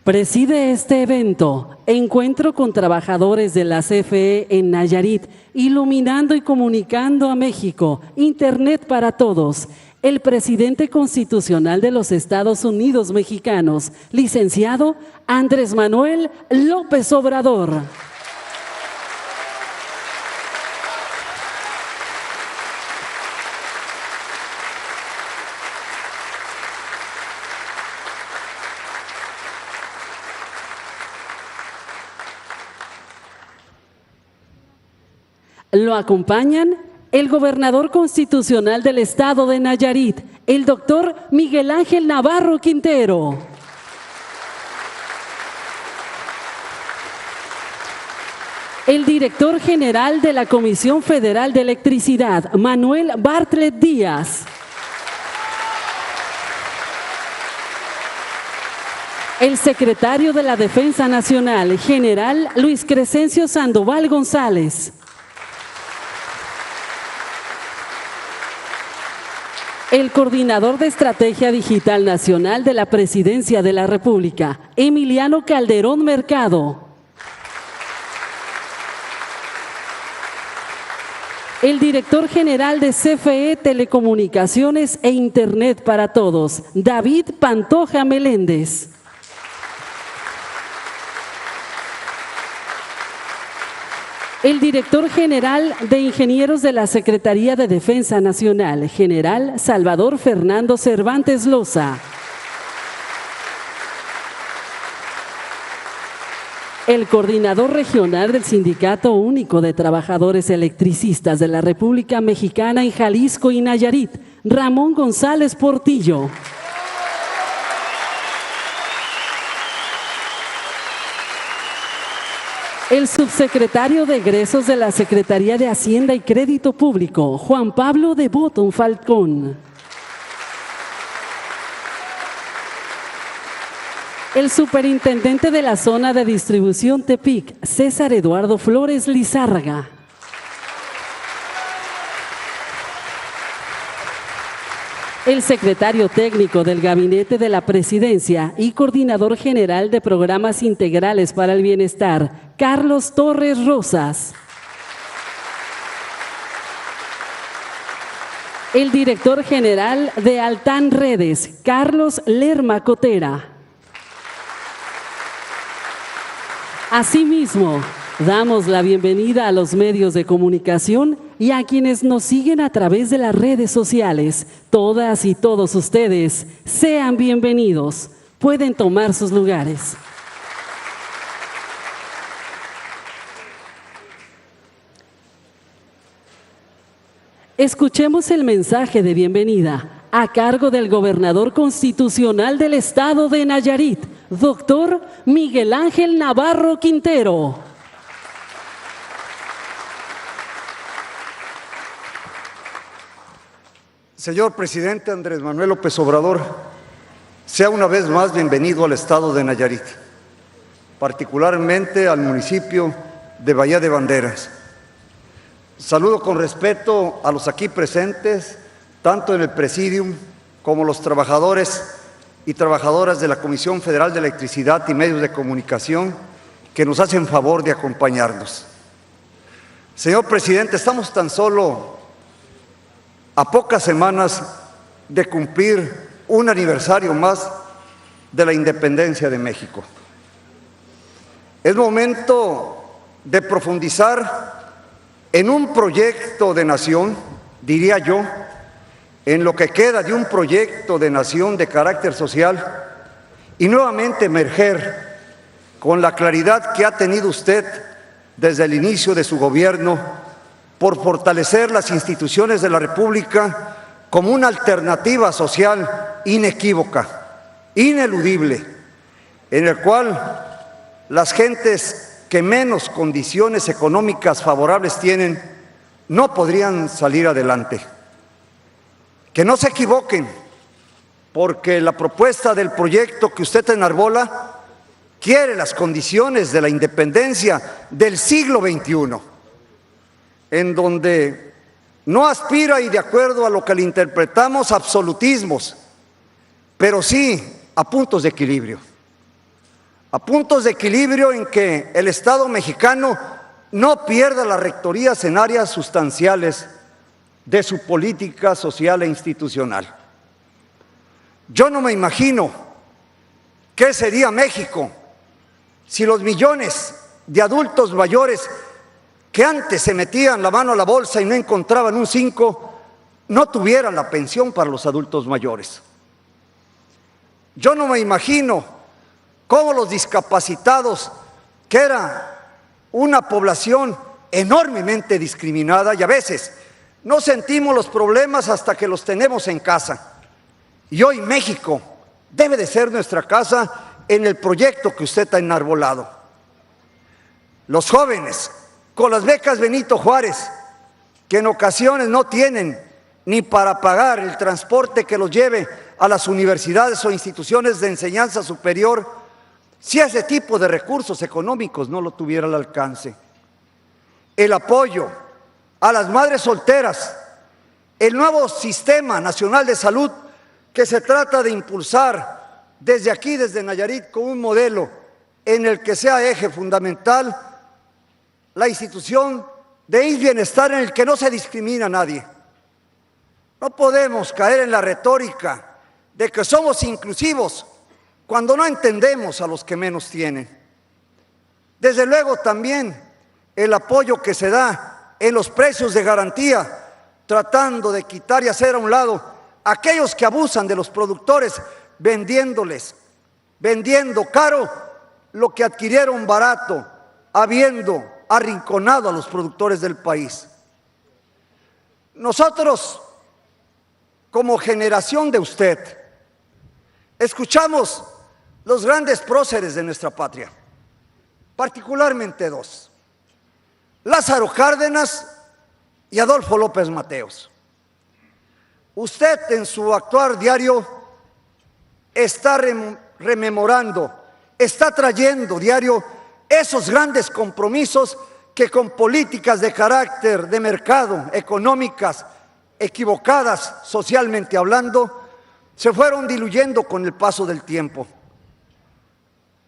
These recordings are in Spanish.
Preside este evento, encuentro con trabajadores de la CFE en Nayarit, iluminando y comunicando a México, Internet para todos. El presidente constitucional de los Estados Unidos mexicanos, licenciado Andrés Manuel López Obrador. Lo acompañan el gobernador constitucional del estado de Nayarit, el doctor Miguel Ángel Navarro Quintero. El director general de la Comisión Federal de Electricidad, Manuel Bartlett Díaz. El secretario de la Defensa Nacional, general Luis Crescencio Sandoval González. El coordinador de Estrategia Digital Nacional de la Presidencia de la República, Emiliano Calderón Mercado. El director general de CFE Telecomunicaciones e Internet para Todos, David Pantoja Meléndez. El director general de Ingenieros de la Secretaría de Defensa Nacional, general Salvador Fernando Cervantes Loza. El coordinador regional del Sindicato Único de Trabajadores Electricistas de la República Mexicana en Jalisco y Nayarit, Ramón González Portillo. El subsecretario de Egresos de la Secretaría de Hacienda y Crédito Público, Juan Pablo de Botton Falcón. El superintendente de la zona de distribución Tepic, César Eduardo Flores Lizárraga. El secretario técnico del Gabinete de la Presidencia y coordinador general de Programas Integrales para el Bienestar, Carlos Torres Rosas. El director general de Altán Redes, Carlos Lerma Cotera. Asimismo, damos la bienvenida a los medios de comunicación y a quienes nos siguen a través de las redes sociales. Todas y todos ustedes, sean bienvenidos. Pueden tomar sus lugares. Escuchemos el mensaje de bienvenida a cargo del gobernador constitucional del estado de Nayarit, doctor Miguel Ángel Navarro Quintero. Señor presidente Andrés Manuel López Obrador, sea una vez más bienvenido al estado de Nayarit, particularmente al municipio de Bahía de Banderas. Saludo con respeto a los aquí presentes, tanto en el presidium como los trabajadores y trabajadoras de la Comisión Federal de Electricidad y Medios de Comunicación que nos hacen favor de acompañarnos. Señor presidente, estamos tan solo a pocas semanas de cumplir un aniversario más de la independencia de México. Es momento de profundizar en un proyecto de nación, diría yo, en lo que queda de un proyecto de nación de carácter social y nuevamente emerger con la claridad que ha tenido usted desde el inicio de su gobierno por fortalecer las instituciones de la República como una alternativa social inequívoca, ineludible, en el cual las gentes que menos condiciones económicas favorables tienen no podrían salir adelante. Que no se equivoquen, porque la propuesta del proyecto que usted enarbola quiere las condiciones de la independencia del siglo XXI, en donde no aspira, y de acuerdo a lo que le interpretamos, absolutismos, pero sí a puntos de equilibrio. a puntos de equilibrio en que el Estado mexicano no pierda las rectorías en áreas sustanciales de su política social e institucional. Yo no me imagino qué sería México si los millones de adultos mayores que antes se metían la mano a la bolsa y no encontraban un 5, no tuvieran la pensión para los adultos mayores. Yo no me imagino cómo los discapacitados, que era una población enormemente discriminada, y a veces no sentimos los problemas hasta que los tenemos en casa. Y hoy México debe de ser nuestra casa en el proyecto que usted ha enarbolado. Los jóvenes, con las becas Benito Juárez, que en ocasiones no tienen ni para pagar el transporte que los lleve a las universidades o instituciones de enseñanza superior, si ese tipo de recursos económicos no lo tuviera al alcance. El apoyo a las madres solteras, el nuevo Sistema Nacional de Salud que se trata de impulsar desde aquí, desde Nayarit, con un modelo en el que sea eje fundamental la institución de bienestar en el que no se discrimina a nadie. No podemos caer en la retórica de que somos inclusivos cuando no entendemos a los que menos tienen. Desde luego también el apoyo que se da en los precios de garantía, tratando de quitar y hacer a un lado aquellos que abusan de los productores, vendiendo caro lo que adquirieron barato, habiendo arrinconado a los productores del país. Nosotros, como generación de usted, escuchamos los grandes próceres de nuestra patria, particularmente dos: Lázaro Cárdenas y Adolfo López Mateos. Usted en su actuar diario está rememorando, está trayendo diario esos grandes compromisos que con políticas de carácter de mercado, económicas, equivocadas socialmente hablando, se fueron diluyendo con el paso del tiempo,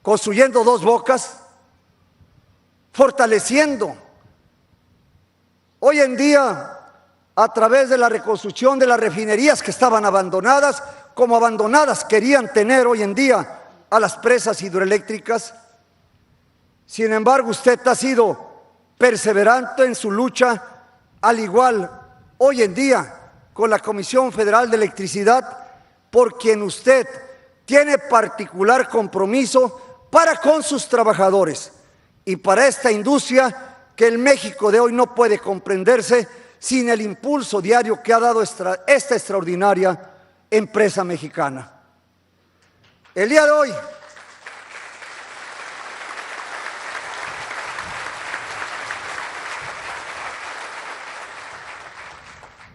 construyendo dos bocas, fortaleciendo hoy en día a través de la reconstrucción de las refinerías que estaban abandonadas, como abandonadas querían tener hoy en día a las presas hidroeléctricas. Sin embargo, usted ha sido perseverante en su lucha, al igual hoy en día con la Comisión Federal de Electricidad, por quien usted tiene particular compromiso para con sus trabajadores y para esta industria que el México de hoy no puede comprenderse sin el impulso diario que ha dado esta extraordinaria empresa mexicana. El día de hoy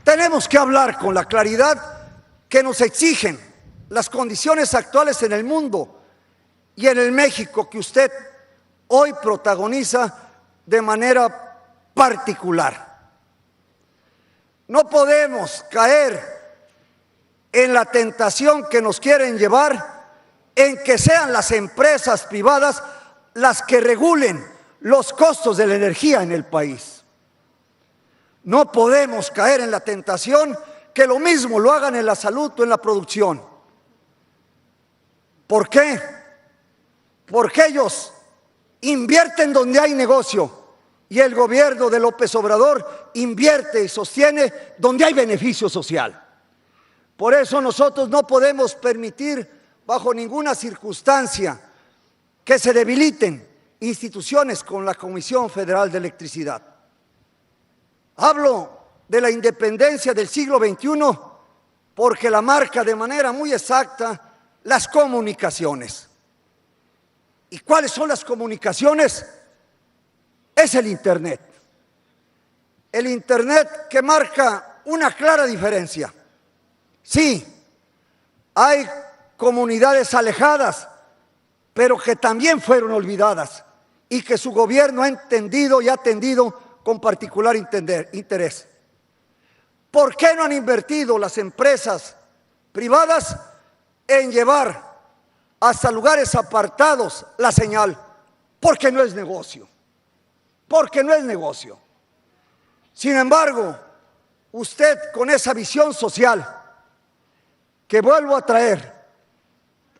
tenemos que hablar con la claridad que nos exigen las condiciones actuales en el mundo y en el México que usted hoy protagoniza de manera particular. No podemos caer en la tentación que nos quieren llevar en que sean las empresas privadas las que regulen los costos de la energía en el país. No podemos caer en la tentación que lo mismo lo hagan en la salud o en la producción. ¿Por qué? Porque ellos invierten donde hay negocio y el gobierno de López Obrador invierte y sostiene donde hay beneficio social. Por eso nosotros no podemos permitir bajo ninguna circunstancia que se debiliten instituciones como la Comisión Federal de Electricidad. Hablo de la independencia del siglo XXI porque la marca de manera muy exacta las comunicaciones. ¿Y cuáles son las comunicaciones? Es el Internet. El Internet que marca una clara diferencia. Sí, hay comunidades alejadas, pero que también fueron olvidadas y que su gobierno ha entendido y ha atendido con particular interés. ¿Por qué no han invertido las empresas privadas en llevar hasta lugares apartados la señal, porque no es negocio, porque no es negocio. Sin embargo, usted con esa visión social que vuelvo a traer,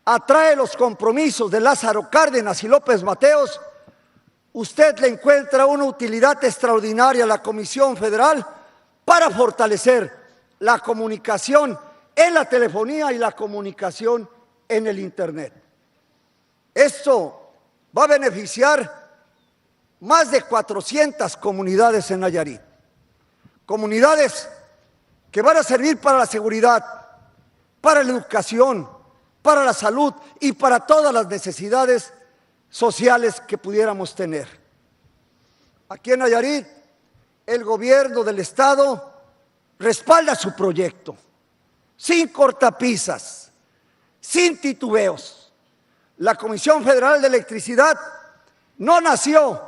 atrae los compromisos de Lázaro Cárdenas y López Mateos, usted le encuentra una utilidad extraordinaria a la Comisión Federal para fortalecer la comunicación en la telefonía y la comunicación en el Internet. Esto va a beneficiar más de 400 comunidades en Nayarit, comunidades que van a servir para la seguridad, para la educación, para la salud y para todas las necesidades sociales que pudiéramos tener. Aquí en Nayarit, el gobierno del estado respalda su proyecto, sin cortapisas, sin titubeos. La Comisión Federal de Electricidad no nació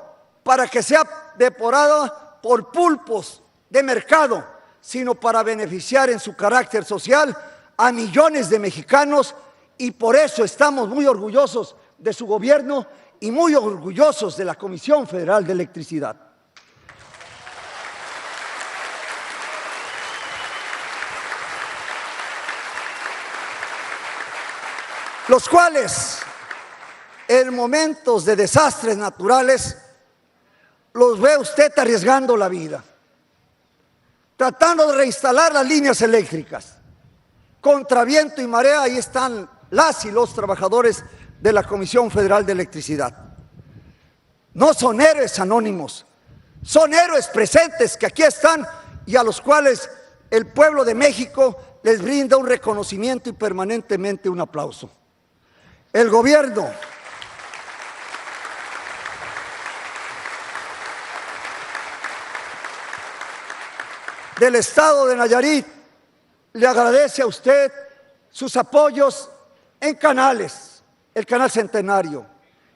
para que sea devorada por pulpos de mercado, sino para beneficiar en su carácter social a millones de mexicanos, y por eso estamos muy orgullosos de su gobierno y muy orgullosos de la Comisión Federal de Electricidad. Los cuales, en momentos de desastres naturales, los ve usted arriesgando la vida, tratando de reinstalar las líneas eléctricas. Contra viento y marea, ahí están las y los trabajadores de la Comisión Federal de Electricidad. No son héroes anónimos, son héroes presentes que aquí están y a los cuales el pueblo de México les brinda un reconocimiento y permanentemente un aplauso. El gobierno del estado de Nayarit le agradece a usted sus apoyos en canales, el Canal Centenario,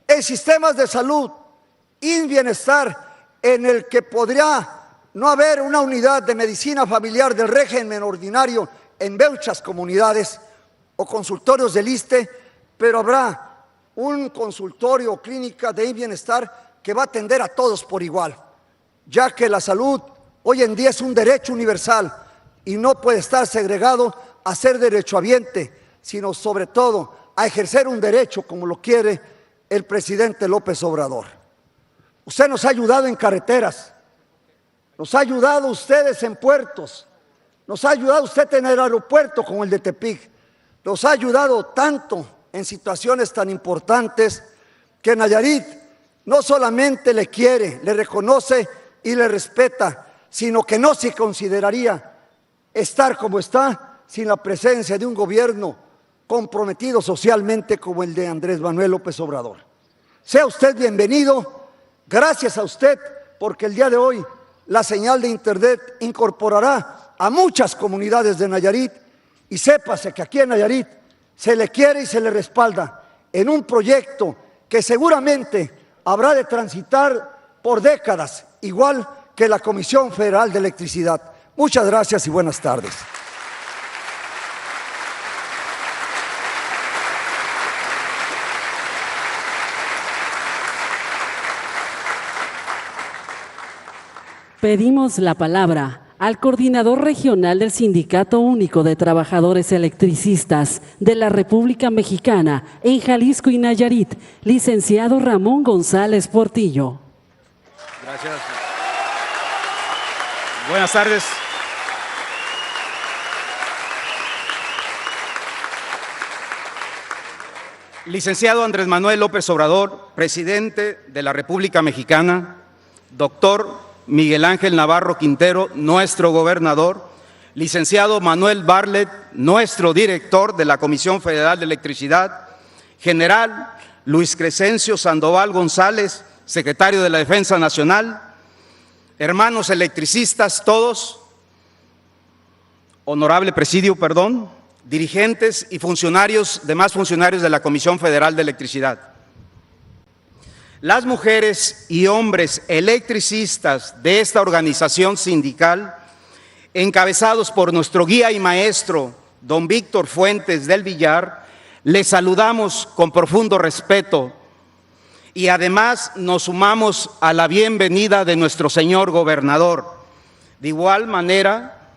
en sistemas de salud y bienestar, en el que podría no haber una unidad de medicina familiar del régimen ordinario en muchas comunidades o consultorios del ISSSTE, pero habrá un consultorio o clínica de bienestar que va a atender a todos por igual, ya que la salud hoy en día es un derecho universal y no puede estar segregado a ser derechohabiente, sino sobre todo a ejercer un derecho como lo quiere el presidente López Obrador. Usted nos ha ayudado en carreteras, nos ha ayudado ustedes en puertos, nos ha ayudado usted en el aeropuerto como el de Tepic, nos ha ayudado tanto en situaciones tan importantes que Nayarit no solamente le quiere, le reconoce y le respeta, sino que no se consideraría estar como está sin la presencia de un gobierno comprometido socialmente como el de Andrés Manuel López Obrador. Sea usted bienvenido, gracias a usted, porque el día de hoy la señal de Internet incorporará a muchas comunidades de Nayarit, y sépase que aquí en Nayarit se le quiere y se le respalda en un proyecto que seguramente habrá de transitar por décadas, igual que la Comisión Federal de Electricidad. Muchas gracias y buenas tardes. Pedimos la palabra al coordinador regional del Sindicato Único de Trabajadores Electricistas de la República Mexicana en Jalisco y Nayarit, licenciado Ramón González Portillo. Gracias. Buenas tardes. Licenciado Andrés Manuel López Obrador, presidente de la República Mexicana, doctor Miguel Ángel Navarro Quintero, nuestro gobernador, licenciado Manuel Bartlett, nuestro director de la Comisión Federal de Electricidad, general Luis Crescencio Sandoval González, secretario de la Defensa Nacional, hermanos electricistas todos, honorable presidio, dirigentes y funcionarios, demás funcionarios de la Comisión Federal de Electricidad. Las mujeres y hombres electricistas de esta organización sindical, encabezados por nuestro guía y maestro, don Víctor Fuentes del Villar, les saludamos con profundo respeto y además nos sumamos a la bienvenida de nuestro señor gobernador. De igual manera,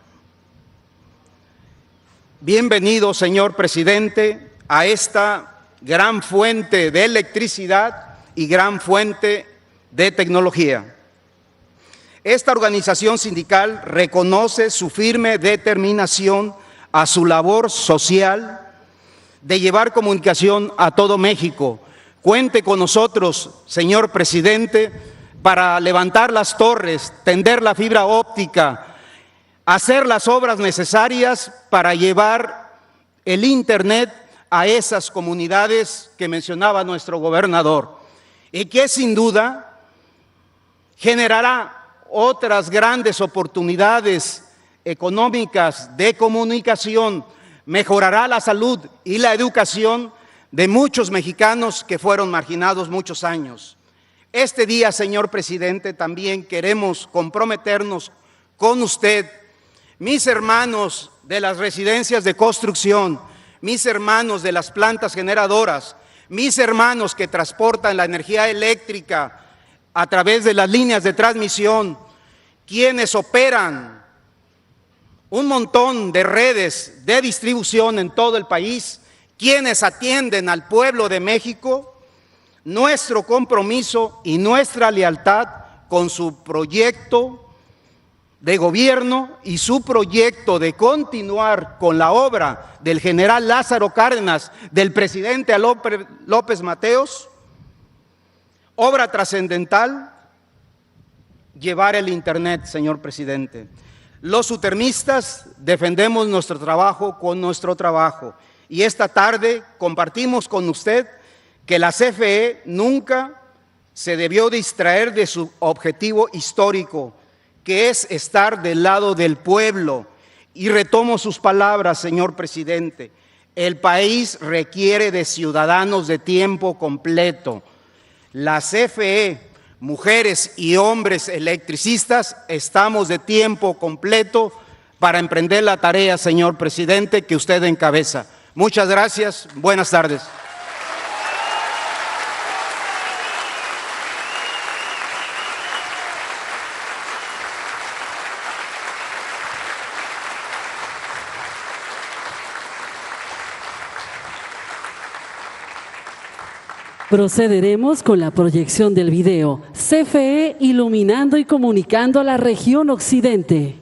bienvenido, señor presidente, a esta gran fuente de electricidad y gran fuente de tecnología. Esta organización sindical reconoce su firme determinación a su labor social de llevar comunicación a todo México. Cuente con nosotros, señor presidente, para levantar las torres, tender la fibra óptica, hacer las obras necesarias para llevar el Internet a esas comunidades que mencionaba nuestro gobernador y que sin duda generará otras grandes oportunidades económicas de comunicación, mejorará la salud y la educación de muchos mexicanos que fueron marginados muchos años. Este día, señor presidente, también queremos comprometernos con usted, mis hermanos de las residencias de construcción, mis hermanos de las plantas generadoras, mis hermanos que transportan la energía eléctrica a través de las líneas de transmisión, quienes operan un montón de redes de distribución en todo el país, quienes atienden al pueblo de México, nuestro compromiso y nuestra lealtad con su proyecto de gobierno y su proyecto de continuar con la obra del general Lázaro Cárdenas, del presidente López Mateos, obra trascendental, llevar el Internet, señor presidente. Los utermistas defendemos nuestro trabajo con nuestro trabajo y esta tarde compartimos con usted que la CFE nunca se debió distraer de su objetivo histórico, que es estar del lado del pueblo. Y retomo sus palabras, señor presidente, el país requiere de ciudadanos de tiempo completo. La CFE, mujeres y hombres electricistas, estamos de tiempo completo para emprender la tarea, señor presidente, que usted encabeza. Muchas gracias, buenas tardes. Procederemos con la proyección del video CFE iluminando y comunicando a la región occidente.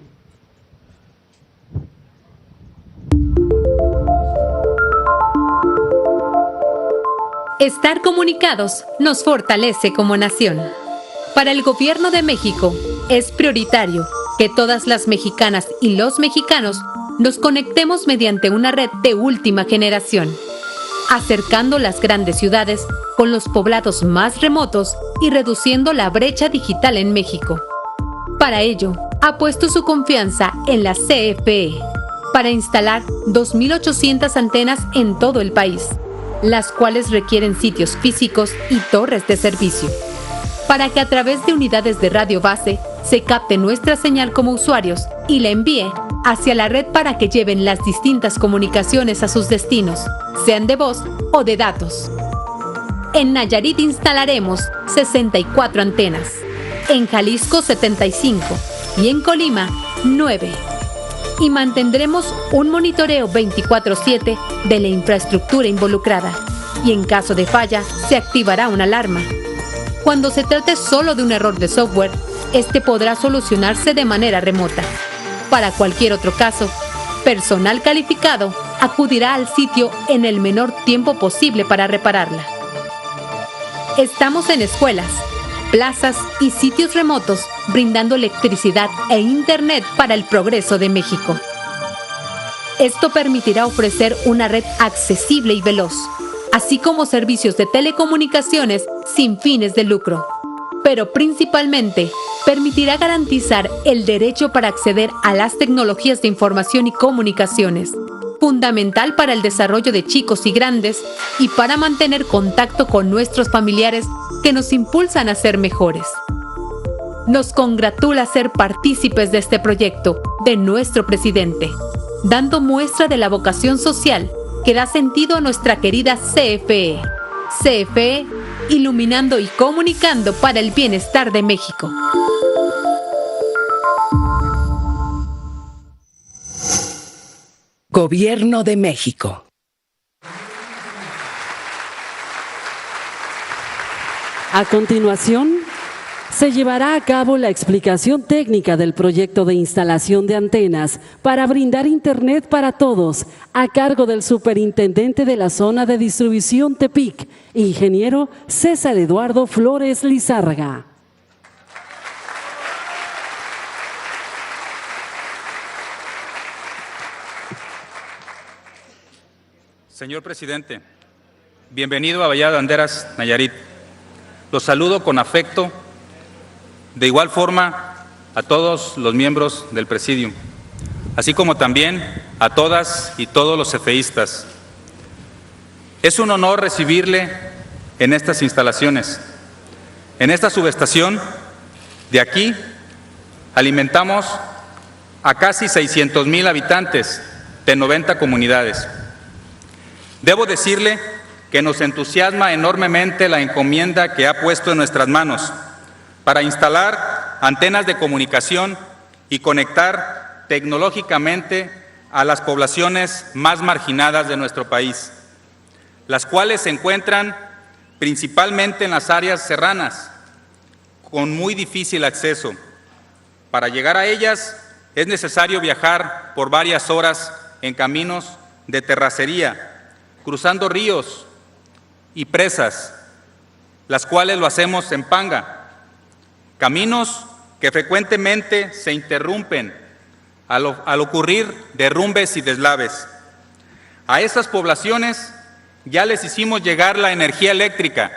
Estar comunicados nos fortalece como nación. Para el Gobierno de México es prioritario que todas las mexicanas y los mexicanos nos conectemos mediante una red de última generación, acercando las grandes ciudades con los poblados más remotos y reduciendo la brecha digital en México. Para ello, ha puesto su confianza en la CFE para instalar 2.800 antenas en todo el país, las cuales requieren sitios físicos y torres de servicio, para que a través de unidades de radio base se capte nuestra señal como usuarios y la envíe hacia la red para que lleven las distintas comunicaciones a sus destinos, sean de voz o de datos. En Nayarit instalaremos 64 antenas, en Jalisco 75 y en Colima 9. Y mantendremos un monitoreo 24/7 de la infraestructura involucrada y en caso de falla se activará una alarma. Cuando se trate solo de un error de software, este podrá solucionarse de manera remota. Para cualquier otro caso, personal calificado acudirá al sitio en el menor tiempo posible para repararla. Estamos en escuelas, plazas y sitios remotos brindando electricidad e internet para el progreso de México. Esto permitirá ofrecer una red accesible y veloz, así como servicios de telecomunicaciones sin fines de lucro. Pero principalmente permitirá garantizar el derecho para acceder a las tecnologías de información y comunicaciones, fundamental para el desarrollo de chicos y grandes y para mantener contacto con nuestros familiares que nos impulsan a ser mejores. Nos congratula ser partícipes de este proyecto de nuestro presidente, dando muestra de la vocación social que da sentido a nuestra querida CFE. CFE, iluminando y comunicando para el bienestar de México. Gobierno de México. A continuación, se llevará a cabo la explicación técnica del proyecto de instalación de antenas para brindar Internet para todos, a cargo del superintendente de la zona de distribución Tepic, ingeniero César Eduardo Flores Lizárraga. Señor presidente, bienvenido a Bahía de Banderas, Nayarit. Los saludo con afecto, de igual forma a todos los miembros del Presidium, así como también a todas y todos los cefeístas. Es un honor recibirle en estas instalaciones. En esta subestación, de aquí, alimentamos a casi 600,000 habitantes de 90 comunidades. Debo decirle que nos entusiasma enormemente la encomienda que ha puesto en nuestras manos para instalar antenas de comunicación y conectar tecnológicamente a las poblaciones más marginadas de nuestro país, las cuales se encuentran principalmente en las áreas serranas, con muy difícil acceso. Para llegar a ellas es necesario viajar por varias horas en caminos de terracería, cruzando ríos y presas, las cuales lo hacemos en panga, caminos que frecuentemente se interrumpen al ocurrir derrumbes y deslaves. A estas poblaciones ya les hicimos llegar la energía eléctrica,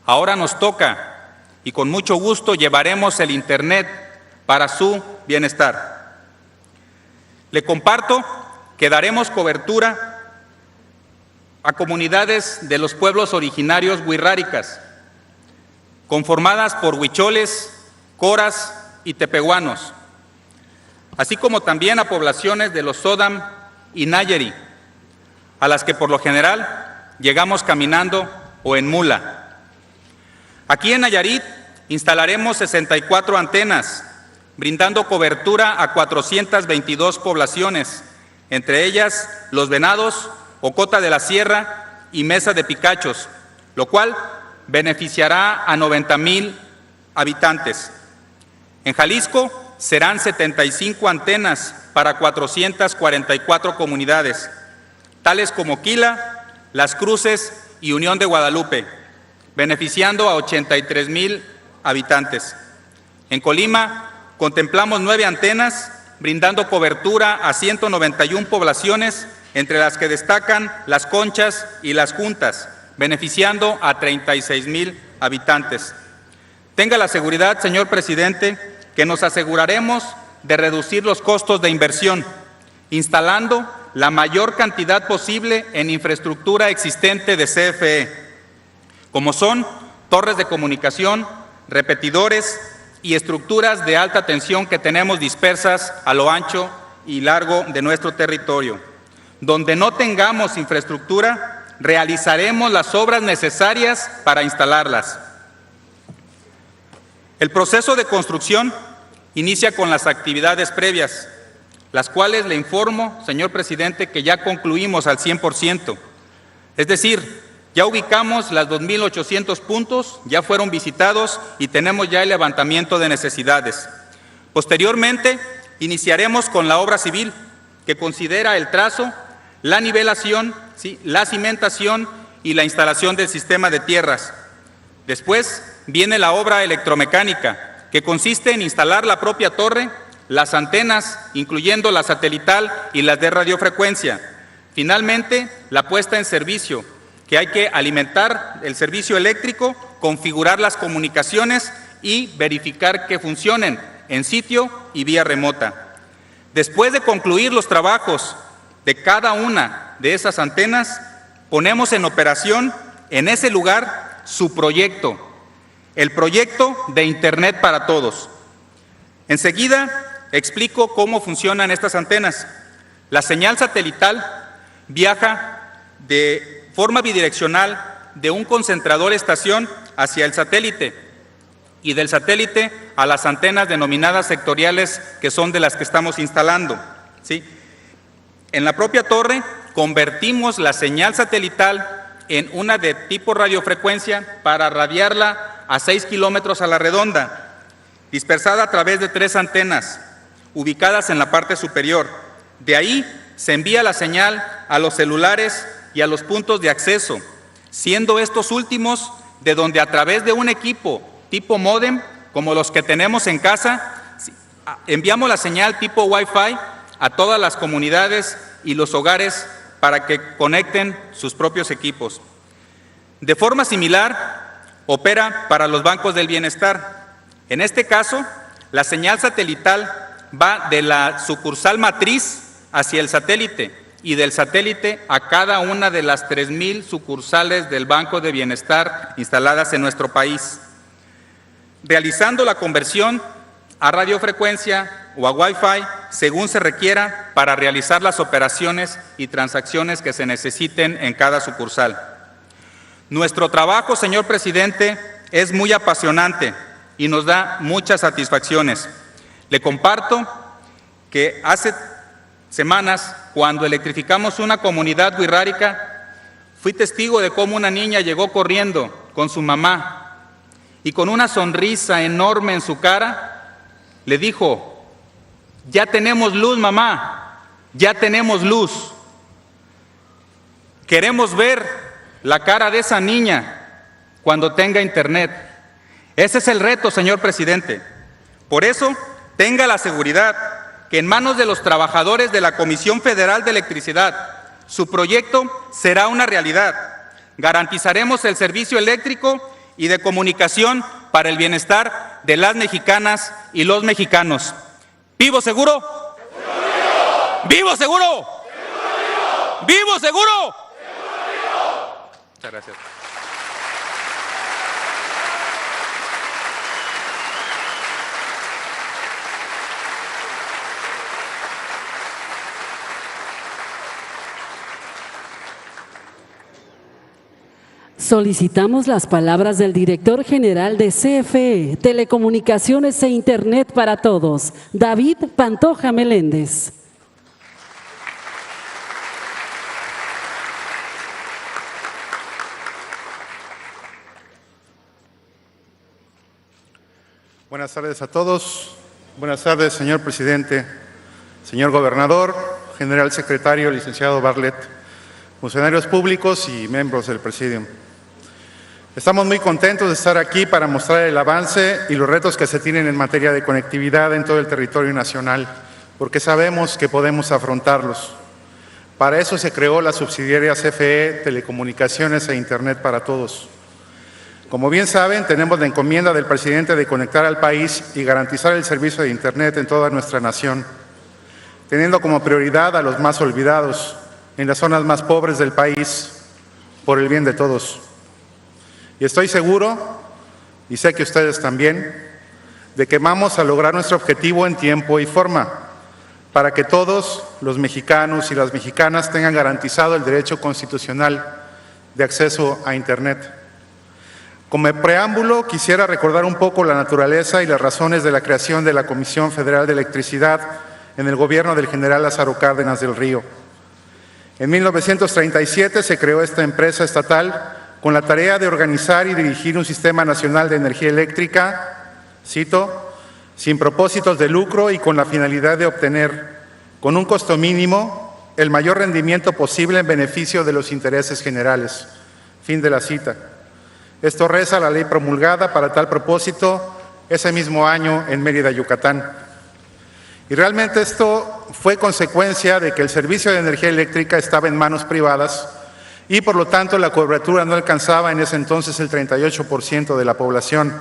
ahora nos toca y con mucho gusto llevaremos el Internet para su bienestar. Le comparto que daremos cobertura a comunidades de los pueblos originarios huirráricas, conformadas por huicholes, coras y tepehuanos, así como también a poblaciones de los Sódam y Nayeri, a las que por lo general llegamos caminando o en mula. Aquí en Nayarit instalaremos 64 antenas, brindando cobertura a 422 poblaciones, entre ellas Los Venados, Ocota de la Sierra y Mesa de Picachos, lo cual beneficiará a 90,000 habitantes. En Jalisco serán 75 antenas para 444 comunidades, tales como Quila, Las Cruces y Unión de Guadalupe, beneficiando a 83,000 habitantes. En Colima contemplamos 9 antenas, brindando cobertura a 191 poblaciones, entre las que destacan Las Conchas y Las Juntas, beneficiando a 36,000 habitantes. Tenga la seguridad, señor presidente, que nos aseguraremos de reducir los costos de inversión, instalando la mayor cantidad posible en infraestructura existente de CFE, como son torres de comunicación, repetidores y estructuras de alta tensión que tenemos dispersas a lo ancho y largo de nuestro territorio. Donde no tengamos infraestructura, realizaremos las obras necesarias para instalarlas. El proceso de construcción inicia con las actividades previas, las cuales le informo, señor presidente, que ya concluimos al 100%. Es decir, ya ubicamos las 2,800 puntos, ya fueron visitados y tenemos ya el levantamiento de necesidades. Posteriormente, iniciaremos con la obra civil, que considera el trazo, la nivelación, la cimentación y la instalación del sistema de tierras. Después viene la obra electromecánica, que consiste en instalar la propia torre, las antenas, incluyendo la satelital y las de radiofrecuencia. Finalmente, la puesta en servicio, que hay que alimentar el servicio eléctrico, configurar las comunicaciones y verificar que funcionen en sitio y vía remota. Después de concluir los trabajos de cada una de esas antenas, ponemos en operación en ese lugar su proyecto, el proyecto de Internet para todos. Enseguida explico cómo funcionan estas antenas. La señal satelital viaja de forma bidireccional de un concentrador estación hacia el satélite y del satélite a las antenas denominadas sectoriales, que son de las que estamos instalando, ¿sí? En la propia torre convertimos la señal satelital en una de tipo radiofrecuencia para radiarla a 6 kilómetros a la redonda, dispersada a través de 3 antenas ubicadas en la parte superior. De ahí se envía la señal a los celulares y a los puntos de acceso, siendo estos últimos de donde a través de un equipo tipo módem, como los que tenemos en casa, enviamos la señal tipo Wi-Fi a todas las comunidades y los hogares para que conecten sus propios equipos. De forma similar, opera para los bancos del bienestar. En este caso, la señal satelital va de la sucursal matriz hacia el satélite y del satélite a cada una de las 3,000 sucursales del Banco de Bienestar instaladas en nuestro país, realizando la conversión a radiofrecuencia o a Wi-Fi según se requiera para realizar las operaciones y transacciones que se necesiten en cada sucursal. Nuestro trabajo, señor presidente, es muy apasionante y nos da muchas satisfacciones. Le comparto que hace semanas, cuando electrificamos una comunidad wixárika, fui testigo de cómo una niña llegó corriendo con su mamá y con una sonrisa enorme en su cara, le dijo: ya tenemos luz, mamá, ya tenemos luz. Queremos ver la cara de esa niña cuando tenga internet. Ese es el reto, señor presidente. Por eso, tenga la seguridad que en manos de los trabajadores de la Comisión Federal de Electricidad, su proyecto será una realidad. Garantizaremos el servicio eléctrico y de comunicación para el bienestar de las mexicanas y los mexicanos. ¿Vivo seguro? ¿Vivo seguro? ¿Vivo seguro? Muchas gracias. Solicitamos las palabras del director general de CFE, Telecomunicaciones e Internet para Todos, David Pantoja Meléndez. Buenas tardes a todos. Buenas tardes, señor presidente, señor gobernador, general secretario, licenciado Bartlett, funcionarios públicos y miembros del Presidium. Estamos muy contentos de estar aquí para mostrar el avance y los retos que se tienen en materia de conectividad en todo el territorio nacional, porque sabemos que podemos afrontarlos. Para eso se creó la subsidiaria CFE, Telecomunicaciones e Internet para Todos. Como bien saben, tenemos la encomienda del presidente de conectar al país y garantizar el servicio de Internet en toda nuestra nación, teniendo como prioridad a los más olvidados, en las zonas más pobres del país, por el bien de todos. Y estoy seguro, y sé que ustedes también, de que vamos a lograr nuestro objetivo en tiempo y forma, para que todos los mexicanos y las mexicanas tengan garantizado el derecho constitucional de acceso a Internet. Como preámbulo, quisiera recordar un poco la naturaleza y las razones de la creación de la Comisión Federal de Electricidad en el gobierno del general Lázaro Cárdenas del Río. En 1937 se creó esta empresa estatal con la tarea de organizar y dirigir un sistema nacional de energía eléctrica, cito, sin propósitos de lucro y con la finalidad de obtener, con un costo mínimo, el mayor rendimiento posible en beneficio de los intereses generales. Fin de la cita. Esto reza la ley promulgada para tal propósito ese mismo año en Mérida, Yucatán. Y realmente esto fue consecuencia de que el servicio de energía eléctrica estaba en manos privadas y por lo tanto la cobertura no alcanzaba en ese entonces el 38% de la población,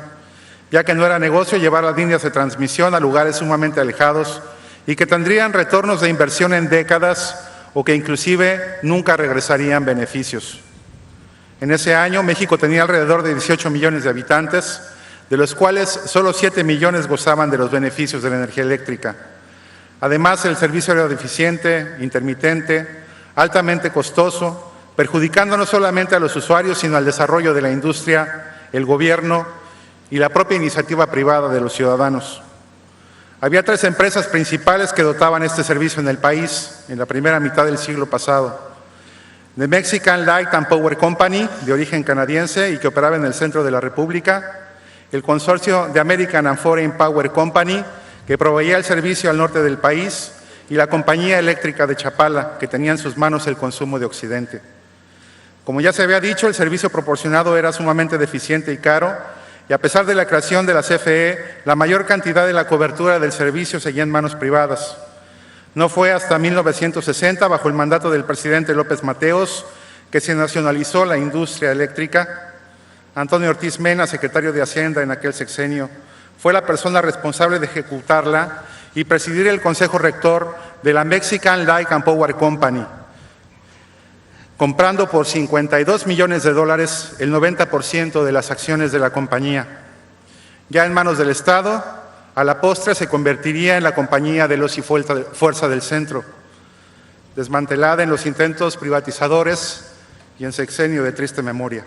ya que no era negocio llevar las líneas de transmisión a lugares sumamente alejados y que tendrían retornos de inversión en décadas o que inclusive nunca regresarían beneficios. En ese año México tenía alrededor de 18 millones de habitantes, de los cuales solo 7 millones gozaban de los beneficios de la energía eléctrica. Además, el servicio era deficiente, intermitente, altamente costoso, perjudicando no solamente a los usuarios, sino al desarrollo de la industria, el gobierno y la propia iniciativa privada de los ciudadanos. Había 3 empresas principales que dotaban este servicio en el país en la primera mitad del siglo pasado. The Mexican Light and Power Company, de origen canadiense y que operaba en el centro de la República, el consorcio de American and Foreign Power Company, que proveía el servicio al norte del país, y la compañía eléctrica de Chapala, que tenía en sus manos el consumo de Occidente. Como ya se había dicho, el servicio proporcionado era sumamente deficiente y caro, y a pesar de la creación de la CFE, la mayor cantidad de la cobertura del servicio seguía en manos privadas. No fue hasta 1960, bajo el mandato del presidente López Mateos, que se nacionalizó la industria eléctrica. Antonio Ortiz Mena, secretario de Hacienda en aquel sexenio, fue la persona responsable de ejecutarla y presidir el Consejo Rector de la Mexican Light and Power Company, comprando por $52 millones el 90% de las acciones de la compañía. Ya en manos del Estado, a la postre se convertiría en la compañía de Luz y Fuerza del Centro, desmantelada en los intentos privatizadores y en sexenio de triste memoria.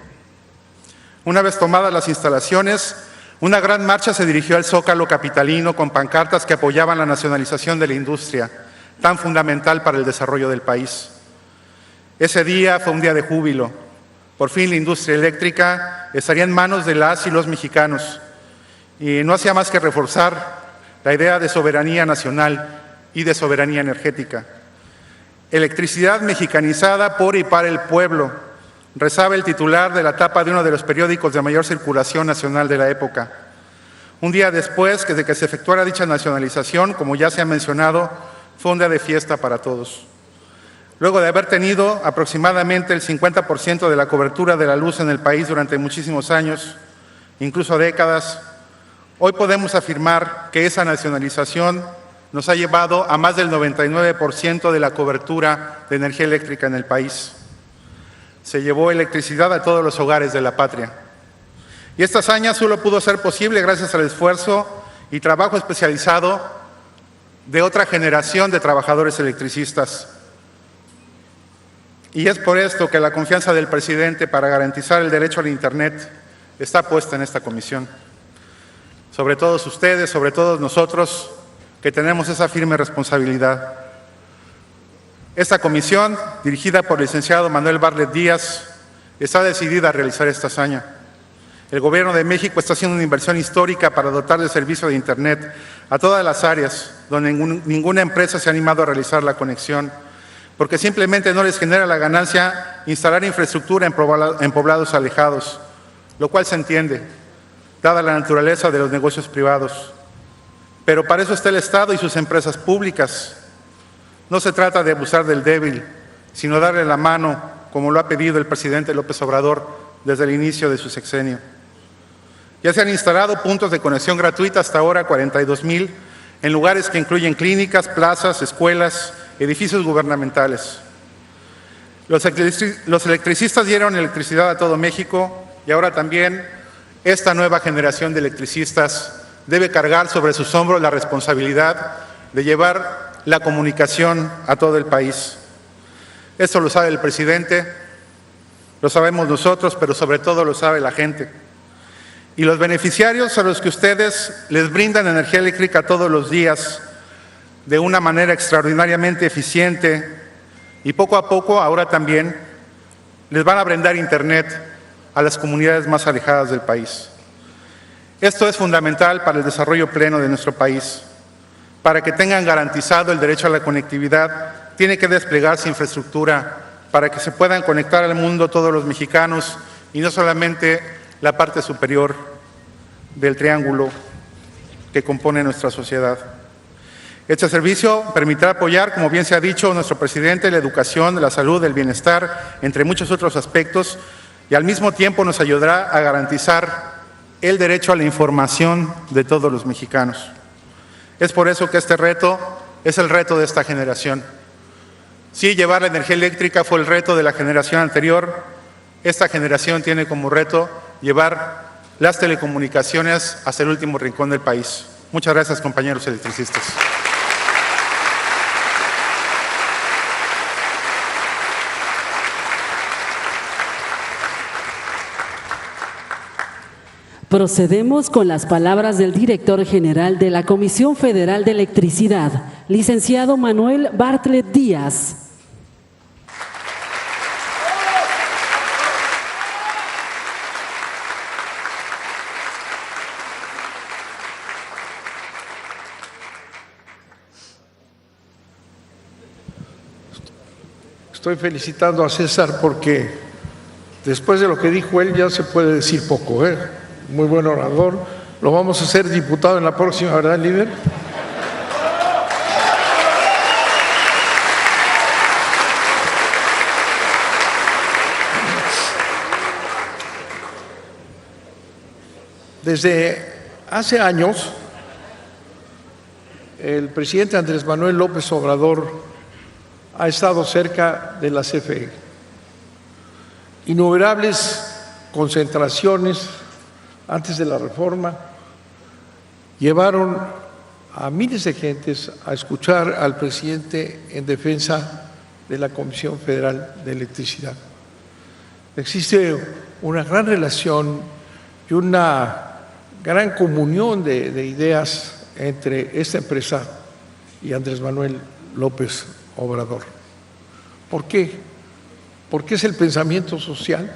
Una vez tomadas las instalaciones, una gran marcha se dirigió al Zócalo capitalino con pancartas que apoyaban la nacionalización de la industria, tan fundamental para el desarrollo del país. Ese día fue un día de júbilo. Por fin la industria eléctrica estaría en manos de las y los mexicanos, y no hacía más que reforzar la idea de soberanía nacional y de soberanía energética. Electricidad mexicanizada por y para el pueblo, rezaba el titular de la tapa de uno de los periódicos de mayor circulación nacional de la época. Un día después de que se efectuara dicha nacionalización, como ya se ha mencionado, fue un día de fiesta para todos. Luego de haber tenido aproximadamente el 50% de la cobertura de la luz en el país durante muchísimos años, incluso décadas, hoy podemos afirmar que esa nacionalización nos ha llevado a más del 99% de la cobertura de energía eléctrica en el país. Se llevó electricidad a todos los hogares de la patria. Y esta hazaña solo pudo ser posible gracias al esfuerzo y trabajo especializado de otra generación de trabajadores electricistas. Y es por esto que la confianza del presidente para garantizar el derecho al Internet está puesta en esta comisión. Sobre todos ustedes, sobre todos nosotros, que tenemos esa firme responsabilidad. Esta comisión, dirigida por el licenciado Manuel Bartlett Díaz, está decidida a realizar esta hazaña. El Gobierno de México está haciendo una inversión histórica para dotar de servicio de Internet a todas las áreas donde ninguna empresa se ha animado a realizar la conexión, porque simplemente no les genera la ganancia instalar infraestructura en poblados alejados, lo cual se entiende, dada la naturaleza de los negocios privados. Pero para eso está el Estado y sus empresas públicas. No se trata de abusar del débil, sino darle la mano, como lo ha pedido el presidente López Obrador desde el inicio de su sexenio. Ya se han instalado puntos de conexión gratuita hasta ahora 42,000 en lugares que incluyen clínicas, plazas, escuelas, edificios gubernamentales. Los electricistas dieron electricidad a todo México y ahora también esta nueva generación de electricistas debe cargar sobre sus hombros la responsabilidad de llevar la comunicación a todo el país. Esto lo sabe el presidente, lo sabemos nosotros, pero sobre todo lo sabe la gente. Y los beneficiarios a los que ustedes les brindan energía eléctrica todos los días de una manera extraordinariamente eficiente y poco a poco ahora también les van a brindar Internet a las comunidades más alejadas del país. Esto es fundamental para el desarrollo pleno de nuestro país. Para que tengan garantizado el derecho a la conectividad, tiene que desplegarse infraestructura para que se puedan conectar al mundo todos los mexicanos y no solamente la parte superior del triángulo que compone nuestra sociedad. Este servicio permitirá apoyar, como bien se ha dicho nuestro presidente, la educación, la salud, el bienestar, entre muchos otros aspectos, y al mismo tiempo nos ayudará a garantizar el derecho a la información de todos los mexicanos. Es por eso que este reto es el reto de esta generación. Sí, llevar la energía eléctrica fue el reto de la generación anterior. Esta generación tiene como reto llevar las telecomunicaciones hasta el último rincón del país. Muchas gracias, compañeros electricistas. Procedemos con las palabras del director general de la Comisión Federal de Electricidad, licenciado Manuel Bartlett Díaz. Estoy felicitando a César porque después de lo que dijo él ya se puede decir poco, ¿eh? Muy buen orador. Lo vamos a hacer diputado en la próxima, ¿verdad, líder? Desde hace años, el presidente Andrés Manuel López Obrador ha estado cerca de la CFE. Innumerables concentraciones antes de la reforma llevaron a miles de gentes a escuchar al presidente en defensa de la Comisión Federal de Electricidad. Existe una gran relación y una gran comunión de ideas entre esta empresa y Andrés Manuel López Obrador. ¿Por qué? Porque es el pensamiento social,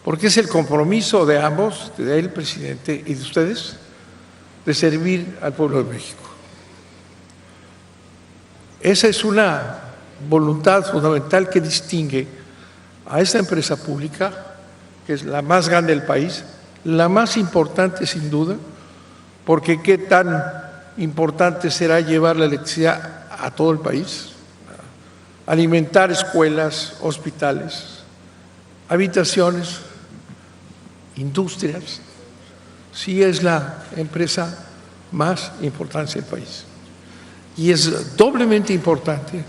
porque es el compromiso de ambos, del presidente y de ustedes, de servir al pueblo de México. Esa es una voluntad fundamental que distingue a esta empresa pública, que es la más grande del país, la más importante sin duda, porque qué tan importante será llevar la electricidad a todo el país, alimentar escuelas, hospitales, habitaciones, industrias. Sí es la empresa más importante del país. Y es doblemente importante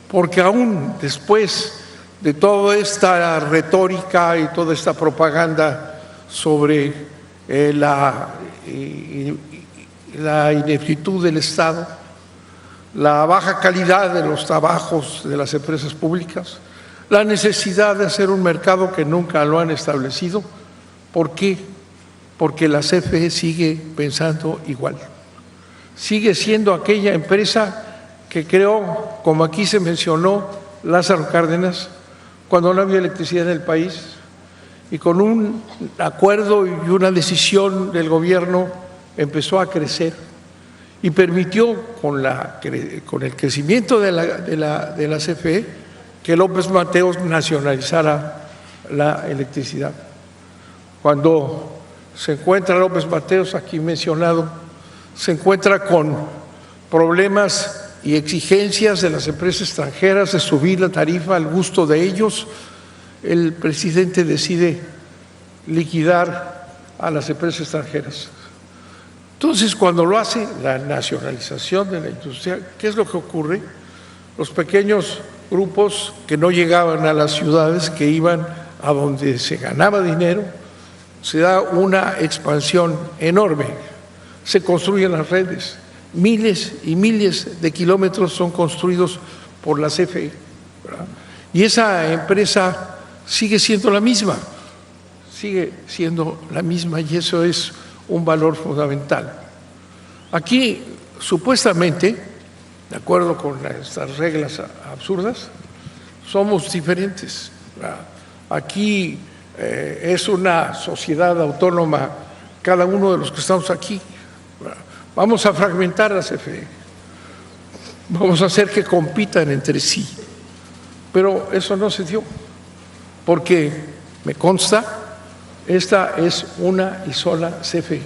porque aún después de toda esta retórica y toda esta propaganda sobre la ineptitud del Estado, la baja calidad de los trabajos de las empresas públicas, la necesidad de hacer un mercado que nunca lo han establecido. ¿Por qué? Porque la CFE sigue pensando igual. Sigue siendo aquella empresa que creó, como aquí se mencionó, Lázaro Cárdenas, cuando no había electricidad en el país, y con un acuerdo y una decisión del gobierno empezó a crecer y permitió con el crecimiento de la CFE que López Mateos nacionalizara la electricidad. Cuando se encuentra López Mateos, aquí mencionado, se encuentra con problemas y exigencias de las empresas extranjeras de subir la tarifa al gusto de ellos, el presidente decide liquidar a las empresas extranjeras. Entonces, cuando lo hace, la nacionalización de la industria, ¿qué es lo que ocurre? Los pequeños grupos que no llegaban a las ciudades, que iban a donde se ganaba dinero, se da una expansión enorme, se construyen las redes, miles y miles de kilómetros son construidos por la CFE, ¿verdad? Y esa empresa sigue siendo la misma y eso es un valor fundamental. Aquí, supuestamente, de acuerdo con estas reglas absurdas, somos diferentes. Aquí es una sociedad autónoma, cada uno de los que estamos aquí. Vamos a fragmentar la CFE, vamos a hacer que compitan entre sí, pero eso no se dio, porque me consta, esta es una y sola CFE,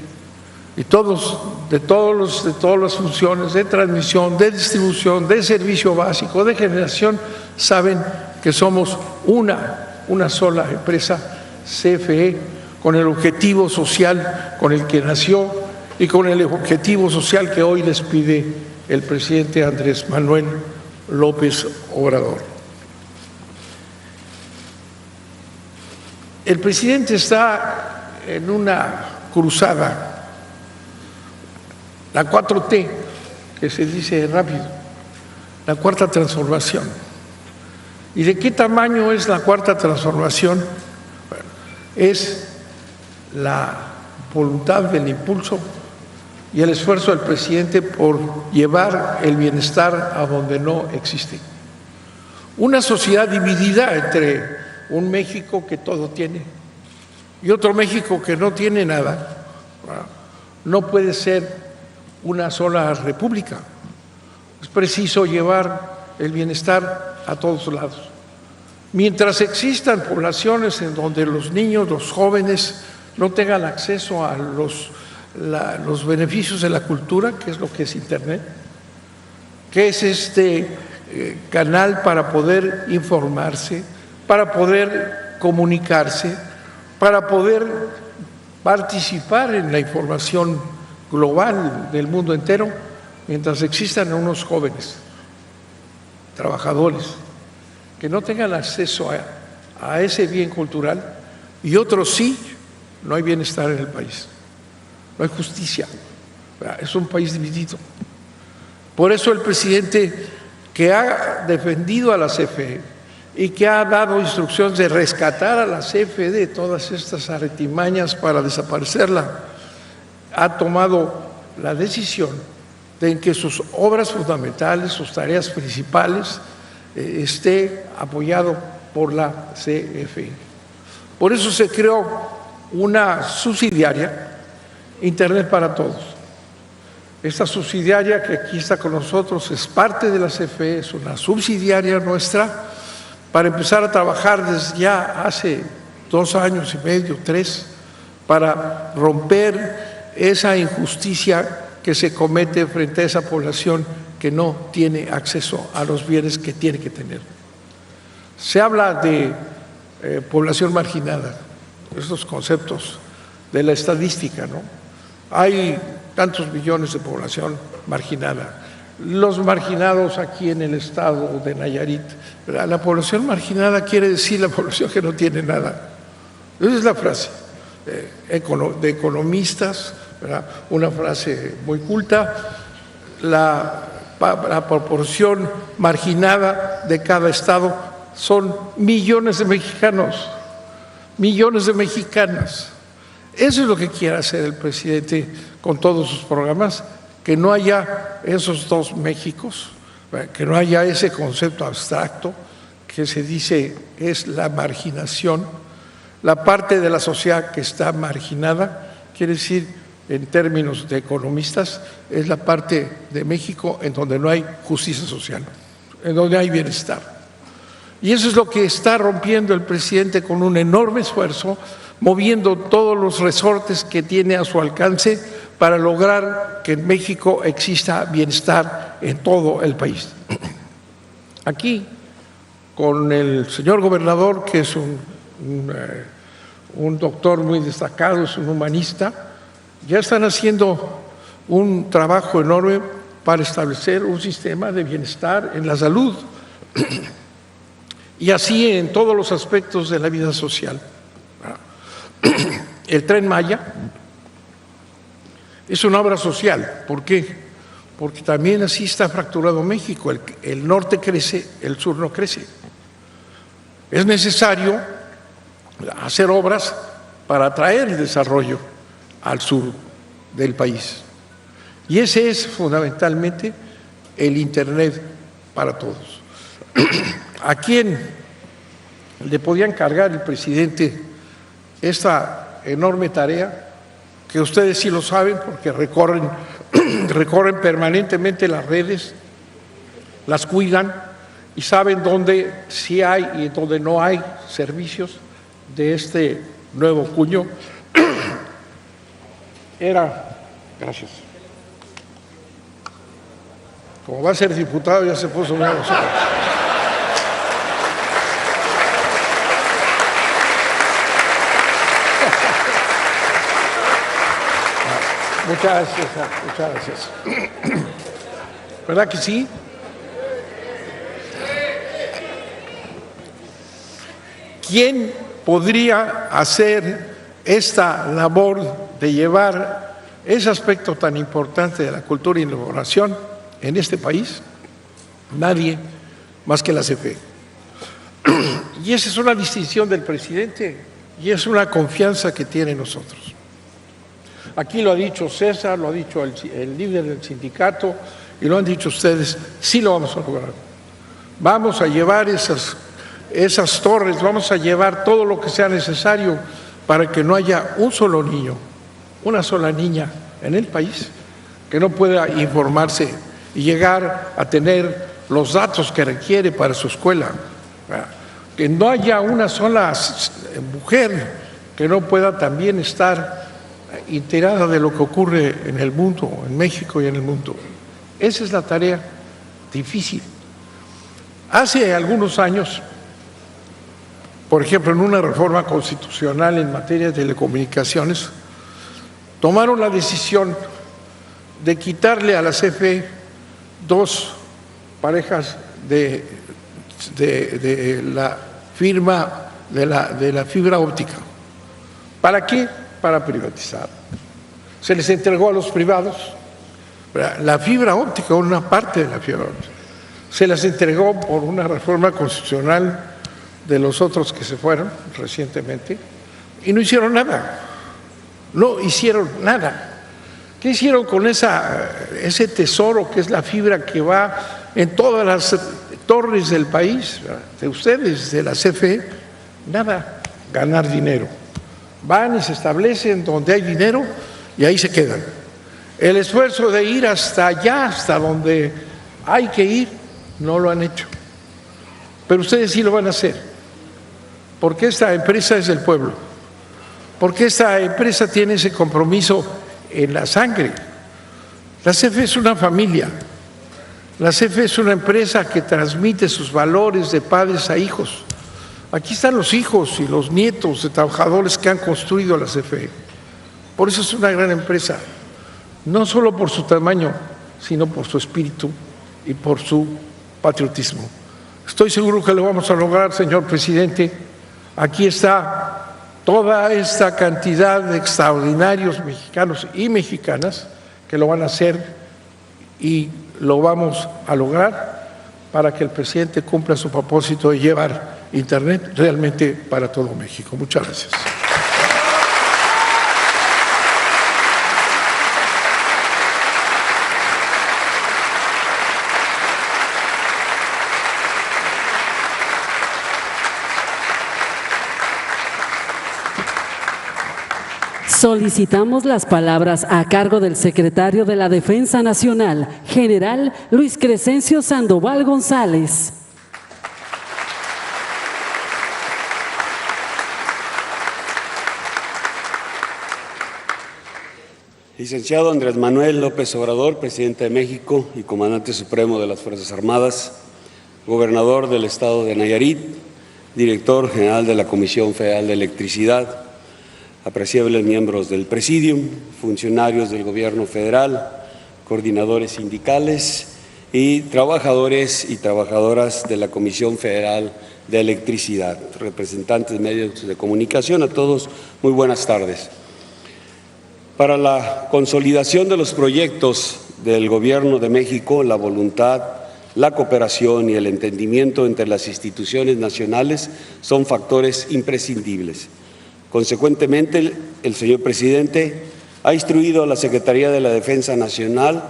y de todas las funciones de transmisión, de distribución, de servicio básico, de generación, saben que somos una sola empresa CFE, con el objetivo social con el que nació y con el objetivo social que hoy les pide el presidente Andrés Manuel López Obrador. El presidente está en una cruzada, la 4T, que se dice rápido, la cuarta transformación. ¿Y de qué tamaño es la cuarta transformación? Bueno, es la voluntad, del impulso y el esfuerzo del presidente por llevar el bienestar a donde no existe. Una sociedad dividida entre un México que todo tiene y otro México que no tiene nada, no puede ser una sola república. Es preciso llevar el bienestar a todos lados. Mientras existan poblaciones en donde los niños, los jóvenes no tengan acceso a los beneficios de la cultura, que es lo que es Internet, que es este canal para poder informarse, para poder comunicarse, para poder participar en la información global del mundo entero, mientras existan unos jóvenes, trabajadores, que no tengan acceso a ese bien cultural y otros sí, no hay bienestar en el país, no hay justicia, es un país dividido. Por eso el presidente, que ha defendido a la CFE y que ha dado instrucciones de rescatar a la CFE de todas estas artimañas para desaparecerla, ha tomado la decisión de que sus obras fundamentales, sus tareas principales, esté apoyado por la CFE. Por eso se creó una subsidiaria, Internet para Todos. Esta subsidiaria que aquí está con nosotros es parte de la CFE, es una subsidiaria nuestra, para empezar a trabajar desde ya hace 2 años y medio, 3, para romper esa injusticia que se comete frente a esa población que no tiene acceso a los bienes que tiene que tener. Se habla de población marginada, estos conceptos de la estadística, ¿no? Hay tantos millones de población marginada. Los marginados aquí en el estado de Nayarit, ¿verdad? La población marginada quiere decir la población que no tiene nada. Esa es la frase de economistas, ¿verdad? Una frase muy culta. La proporción marginada de cada estado son millones de mexicanos, millones de mexicanas. Eso es lo que quiere hacer el presidente con todos sus programas, que no haya esos dos Méxicos, que no haya ese concepto abstracto que se dice es la marginación, la parte de la sociedad que está marginada, quiere decir, en términos de economistas, es la parte de México en donde no hay justicia social, en donde hay bienestar. Y eso es lo que está rompiendo el presidente con un enorme esfuerzo, moviendo todos los resortes que tiene a su alcance para lograr que en México exista bienestar en todo el país. Aquí, con el señor gobernador, que es un doctor muy destacado, es un humanista, ya están haciendo un trabajo enorme para establecer un sistema de bienestar en la salud y así en todos los aspectos de la vida social. El Tren Maya es una obra social. ¿Por qué? Porque también así está fracturado México. El norte crece, el sur no crece. Es necesario hacer obras para atraer el desarrollo al sur del país. Y ese es fundamentalmente el Internet para todos. ¿A quién le podía encargar el presidente esta enorme tarea? Que ustedes sí lo saben porque recorren permanentemente las redes, las cuidan y saben dónde sí hay y dónde no hay servicios de este nuevo cuño. Gracias. Como va a ser diputado ya se puso una emoción. Muchas gracias. ¿Verdad que sí? ¿Quién podría hacer esta labor de llevar ese aspecto tan importante de la cultura y la innovación en este país? Nadie más que la CFE. Y esa es una distinción del presidente y es una confianza que tiene en nosotros. Aquí lo ha dicho César, lo ha dicho el líder del sindicato y lo han dicho ustedes, sí lo vamos a lograr. Vamos a llevar esas torres, vamos a llevar todo lo que sea necesario para que no haya un solo niño, una sola niña en el país que no pueda informarse y llegar a tener los datos que requiere para su escuela. Que no haya una sola mujer que no pueda también estar enterada de lo que ocurre en el mundo, en México y en el mundo. Esa es la tarea difícil. Hace algunos años, por ejemplo, en una reforma constitucional en materia de telecomunicaciones, tomaron la decisión de quitarle a la CFE 2 parejas de la firma de la fibra óptica. ¿Para qué? Para privatizar. Se les entregó a los privados la fibra óptica, una parte de la fibra óptica. Se las entregó por una reforma constitucional de los otros que se fueron recientemente y no hicieron nada. No hicieron nada. ¿Qué hicieron con ese tesoro que es la fibra que va en todas las torres del país, de ustedes, de la CFE? Nada, ganar dinero. Van y se establecen donde hay dinero y ahí se quedan. El esfuerzo de ir hasta allá, hasta donde hay que ir, no lo han hecho. Pero ustedes sí lo van a hacer, porque esta empresa es del pueblo, porque esta empresa tiene ese compromiso en la sangre. La CFE es una familia, la CFE es una empresa que transmite sus valores de padres a hijos. Aquí están los hijos y los nietos de trabajadores que han construido la CFE. Por eso es una gran empresa, no solo por su tamaño, sino por su espíritu y por su patriotismo. Estoy seguro que lo vamos a lograr, señor presidente. Aquí está toda esta cantidad de extraordinarios mexicanos y mexicanas que lo van a hacer y lo vamos a lograr para que el presidente cumpla su propósito de llevar Internet realmente para todo México. Muchas gracias. Solicitamos las palabras a cargo del secretario de la Defensa Nacional, general Luis Crescencio Sandoval González. Licenciado Andrés Manuel López Obrador, presidente de México y comandante supremo de las Fuerzas Armadas, gobernador del estado de Nayarit, director general de la Comisión Federal de Electricidad, apreciables miembros del Presidium, funcionarios del Gobierno federal, coordinadores sindicales y trabajadores y trabajadoras de la Comisión Federal de Electricidad, representantes de medios de comunicación, a todos muy buenas tardes. Para la consolidación de los proyectos del Gobierno de México, la voluntad, la cooperación y el entendimiento entre las instituciones nacionales son factores imprescindibles. Consecuentemente, el señor presidente ha instruido a la Secretaría de la Defensa Nacional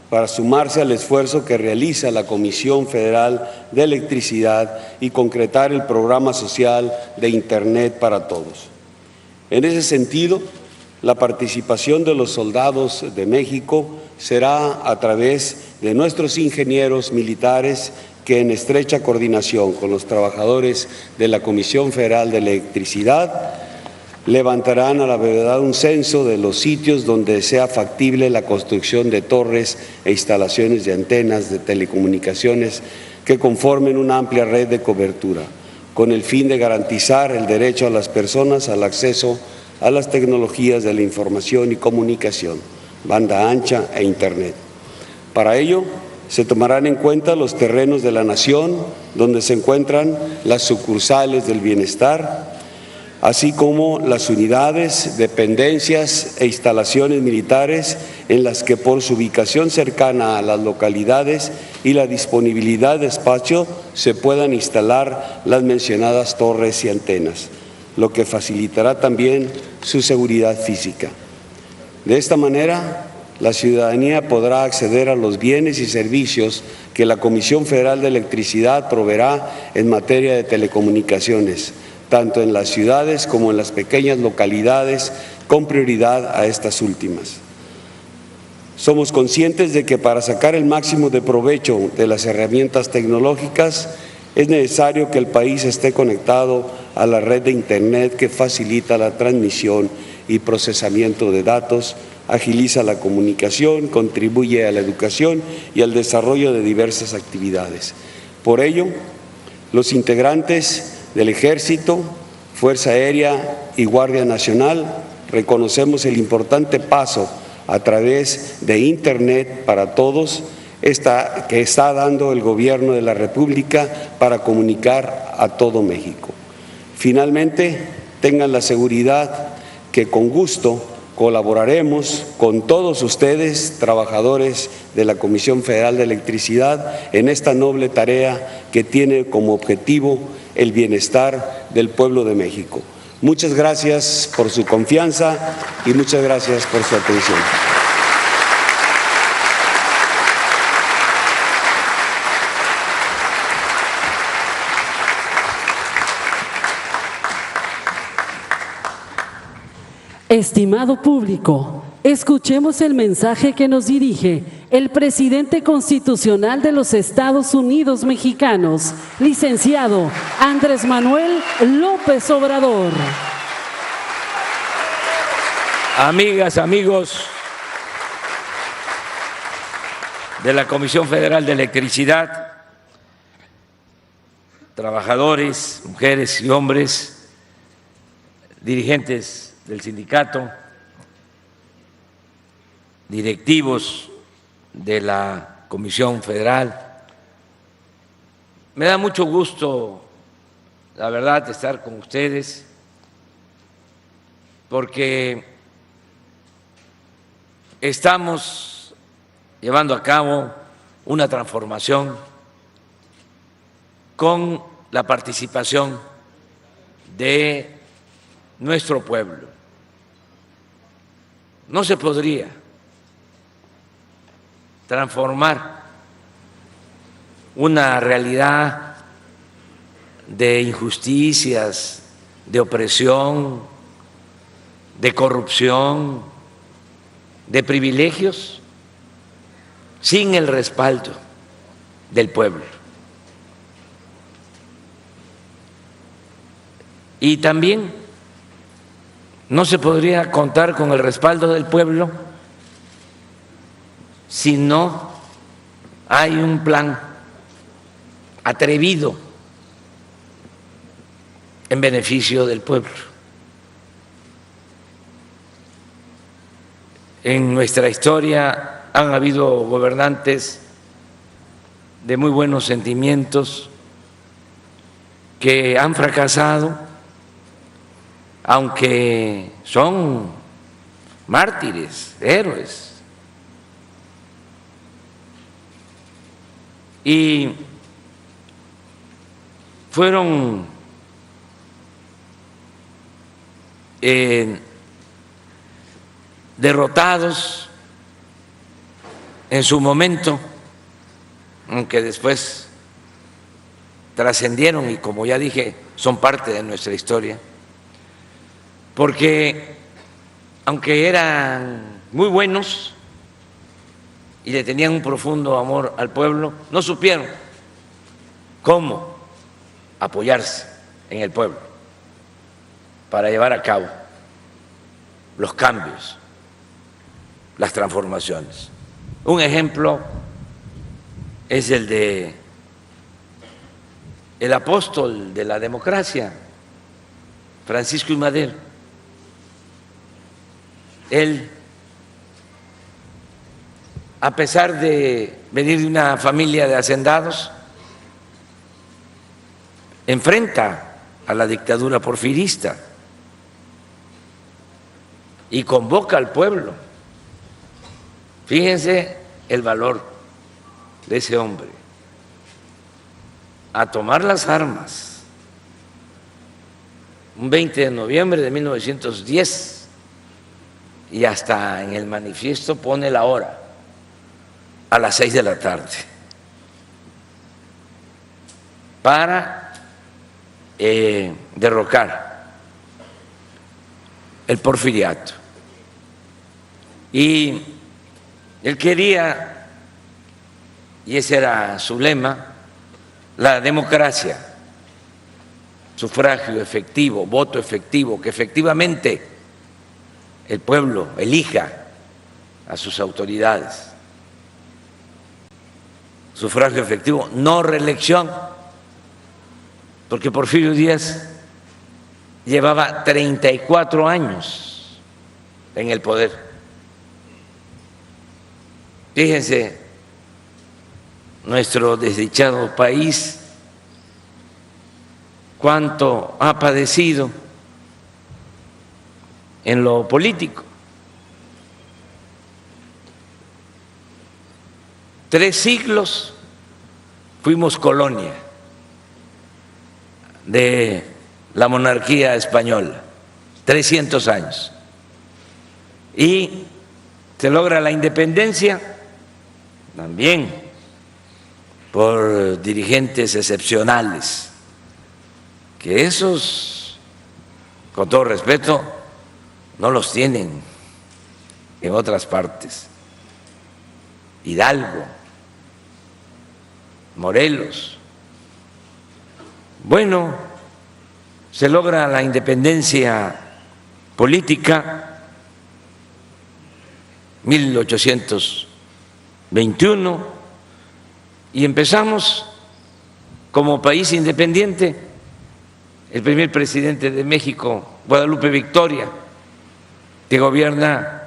para sumarse al esfuerzo que realiza la Comisión Federal de Electricidad y concretar el programa social de Internet para todos. En ese sentido, la participación de los soldados de México será a través de nuestros ingenieros militares que en estrecha coordinación con los trabajadores de la Comisión Federal de Electricidad levantarán a la brevedad un censo de los sitios donde sea factible la construcción de torres e instalaciones de antenas de telecomunicaciones que conformen una amplia red de cobertura, con el fin de garantizar el derecho a las personas al acceso a las tecnologías de la información y comunicación, banda ancha e Internet. Para ello, se tomarán en cuenta los terrenos de la nación donde se encuentran las sucursales del bienestar, así como las unidades, dependencias e instalaciones militares en las que por su ubicación cercana a las localidades y la disponibilidad de espacio se puedan instalar las mencionadas torres y antenas, lo que facilitará también su seguridad física. De esta manera, la ciudadanía podrá acceder a los bienes y servicios que la Comisión Federal de Electricidad proveerá en materia de telecomunicaciones, tanto en las ciudades como en las pequeñas localidades, con prioridad a estas últimas. Somos conscientes de que para sacar el máximo de provecho de las herramientas tecnológicas es necesario que el país esté conectado a la red de Internet que facilita la transmisión y procesamiento de datos, agiliza la comunicación, contribuye a la educación y al desarrollo de diversas actividades. Por ello, los integrantes del Ejército, Fuerza Aérea y Guardia Nacional reconocemos el importante paso a través de Internet para todos que está dando el Gobierno de la República para comunicar a todo México. Finalmente, tengan la seguridad que con gusto colaboraremos con todos ustedes, trabajadores de la Comisión Federal de Electricidad, en esta noble tarea que tiene como objetivo el bienestar del pueblo de México. Muchas gracias por su confianza y muchas gracias por su atención. Estimado público, escuchemos el mensaje que nos dirige el presidente constitucional de los Estados Unidos mexicanos, licenciado Andrés Manuel López Obrador. Amigas, amigos de la Comisión Federal de Electricidad, trabajadores, mujeres y hombres, dirigentes del sindicato, directivos de la Comisión Federal. Me da mucho gusto, la verdad, estar con ustedes, porque estamos llevando a cabo una transformación con la participación de nuestro pueblo. No se podría transformar una realidad de injusticias, de opresión, de corrupción, de privilegios, sin el respaldo del pueblo. Y también no se podría contar con el respaldo del pueblo si no hay un plan atrevido en beneficio del pueblo. En nuestra historia han habido gobernantes de muy buenos sentimientos que han fracasado, aunque son mártires, héroes. Y fueron derrotados en su momento, aunque después trascendieron y, como ya dije, son parte de nuestra historia, porque aunque eran muy buenos y le tenían un profundo amor al pueblo, no supieron cómo apoyarse en el pueblo para llevar a cabo los cambios, las transformaciones. Un ejemplo es el de el apóstol de la democracia, Francisco I. Madero. Él, a pesar de venir de una familia de hacendados, enfrenta a la dictadura porfirista y convoca al pueblo. Fíjense el valor de ese hombre, a tomar las armas. Un 20 de noviembre de 1910, y hasta en el manifiesto pone la hora, a las 6 de la tarde, para derrocar el porfiriato. Y él quería, y ese era su lema, la democracia, sufragio efectivo, voto efectivo, que efectivamente el pueblo elija a sus autoridades. Sufragio efectivo, no reelección, porque Porfirio Díaz llevaba 34 años en el poder. Fíjense, nuestro desdichado país, cuánto ha padecido en lo político. 3 siglos fuimos colonia de la monarquía española, 300 años. Y se logra la independencia también por dirigentes excepcionales, que esos, con todo respeto, no los tienen en otras partes. Hidalgo, Morelos. Bueno, se logra la independencia política 1821 y empezamos como país independiente. El primer presidente de México, Guadalupe Victoria, que gobierna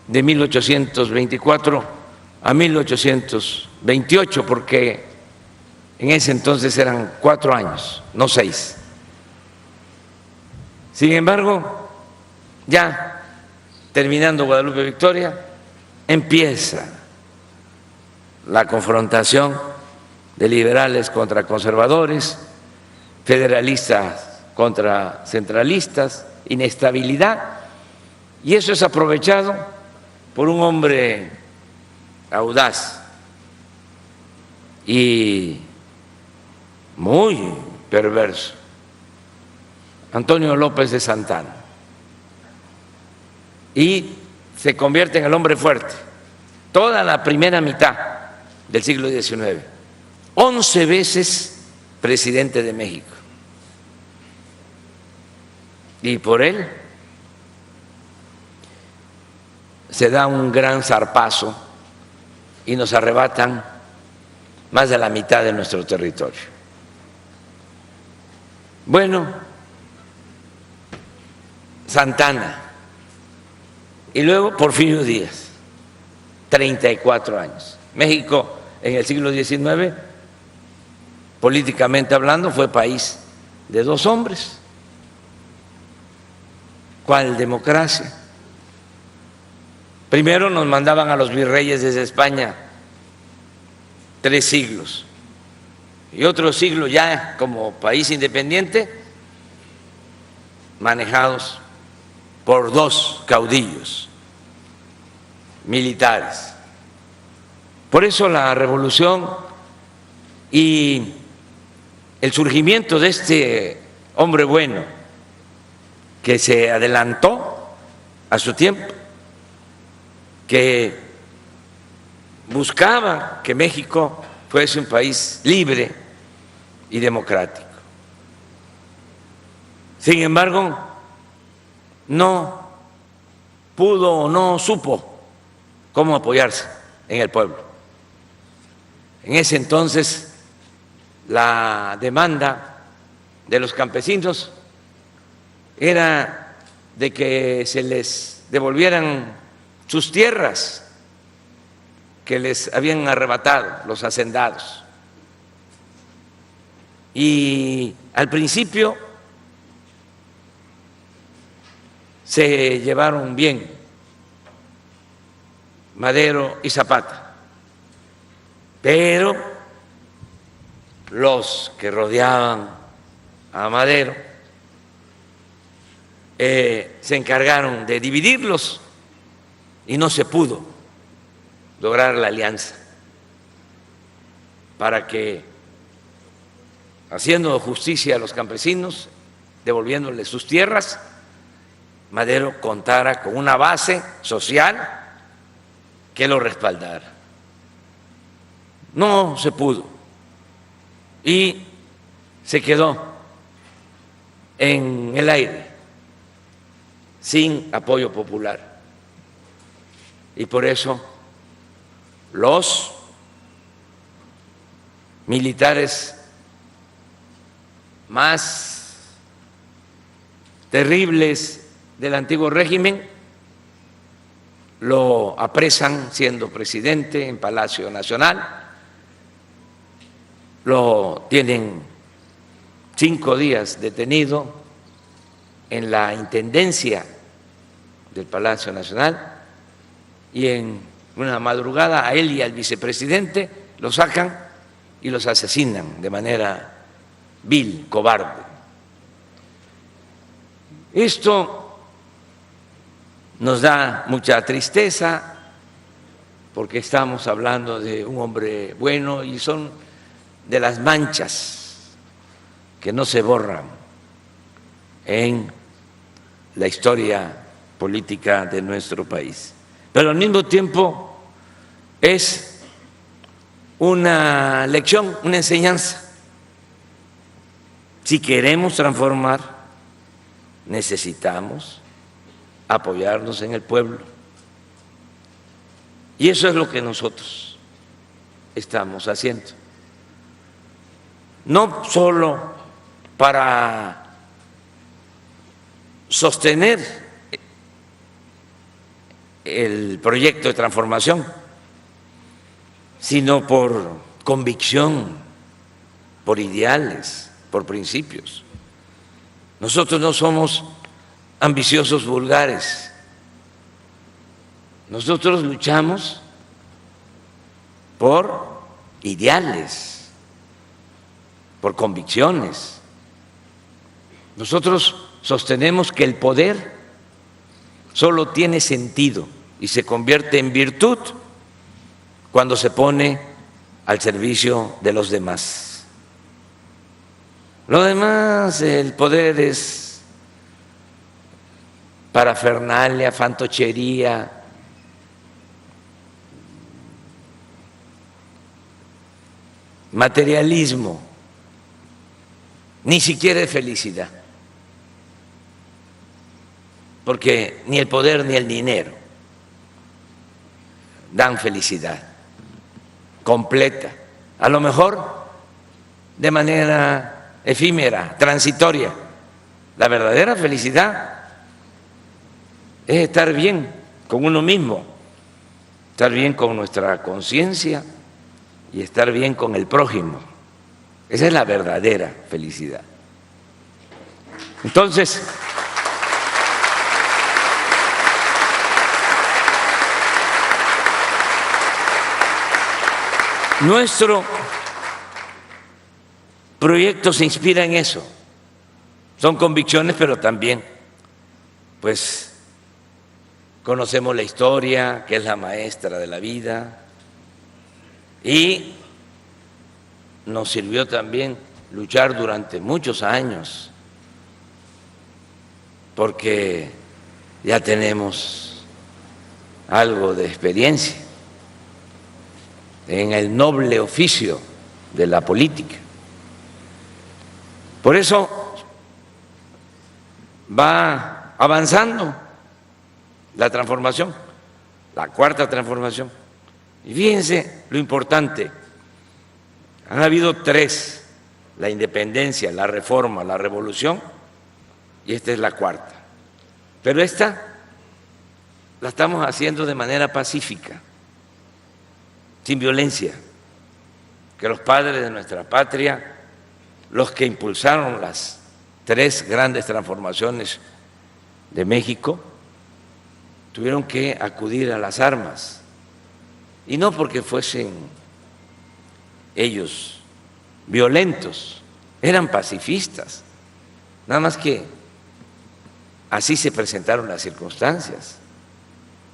de 1824 a 1828, porque en ese entonces eran 4 años, no 6. Sin embargo, ya terminando Guadalupe Victoria, empieza la confrontación de liberales contra conservadores, federalistas contra centralistas, inestabilidad, y eso es aprovechado por un hombre audaz y muy perverso, Antonio López de Santana, y se convierte en el hombre fuerte. Toda la primera mitad del siglo XIX, 11 veces presidente de México, y por él se da un gran zarpazo y nos arrebatan más de la mitad de nuestro territorio. Bueno, Santana y luego Porfirio Díaz, 34 años. México en el siglo XIX, políticamente hablando, fue país de 2 hombres. ¿Cuál democracia? Primero nos mandaban a los virreyes desde España 3 siglos y otro siglo ya como país independiente, manejados por 2 caudillos militares. Por eso la revolución y el surgimiento de este hombre bueno que se adelantó a su tiempo, que buscaba que México fuese un país libre y democrático. Sin embargo, no pudo o no supo cómo apoyarse en el pueblo. En ese entonces, la demanda de los campesinos era de que se les devolvieran sus tierras que les habían arrebatado los hacendados. Y al principio se llevaron bien Madero y Zapata, pero los que rodeaban a Madero se encargaron de dividirlos y no se pudo lograr la alianza para que, haciendo justicia a los campesinos, devolviéndoles sus tierras, Madero contara con una base social que lo respaldara. No se pudo y se quedó en el aire, sin apoyo popular. Y por eso los militares más terribles del antiguo régimen lo apresan siendo presidente en Palacio Nacional, lo tienen 5 días detenido en la intendencia del Palacio Nacional y en una madrugada a él y al vicepresidente los sacan y los asesinan de manera vil, cobarde. Esto nos da mucha tristeza porque estamos hablando de un hombre bueno y son de las manchas que no se borran en la historia política de nuestro país. Pero al mismo tiempo es una lección, una enseñanza. Si queremos transformar, necesitamos apoyarnos en el pueblo. Y eso es lo que nosotros estamos haciendo. No solo para sostener el proyecto de transformación, sino por convicción, por ideales, por principios. Nosotros no somos ambiciosos vulgares. Nosotros luchamos por ideales, por convicciones. Nosotros sostenemos que el poder solo tiene sentido y se convierte en virtud cuando se pone al servicio de los demás. Lo demás, el poder es parafernalia, fantochería, materialismo, ni siquiera es felicidad, porque ni el poder ni el dinero dan felicidad completa, a lo mejor de manera efímera, transitoria. La verdadera felicidad es estar bien con uno mismo, estar bien con nuestra conciencia y estar bien con el prójimo. Esa es la verdadera felicidad. Entonces, nuestro proyecto se inspira en eso. Son convicciones, pero también, pues, conocemos la historia, que es la maestra de la vida, y nos sirvió también luchar durante muchos años, porque ya tenemos algo de experiencia en el noble oficio de la política. Por eso va avanzando la transformación, la cuarta transformación. Y fíjense lo importante, han habido 3, la independencia, la reforma, la revolución, y esta es la cuarta. Pero esta la estamos haciendo de manera pacífica, sin violencia, que los padres de nuestra patria, los que impulsaron las 3 grandes transformaciones de México, tuvieron que acudir a las armas, y no porque fuesen ellos violentos, eran pacifistas, nada más que así se presentaron las circunstancias.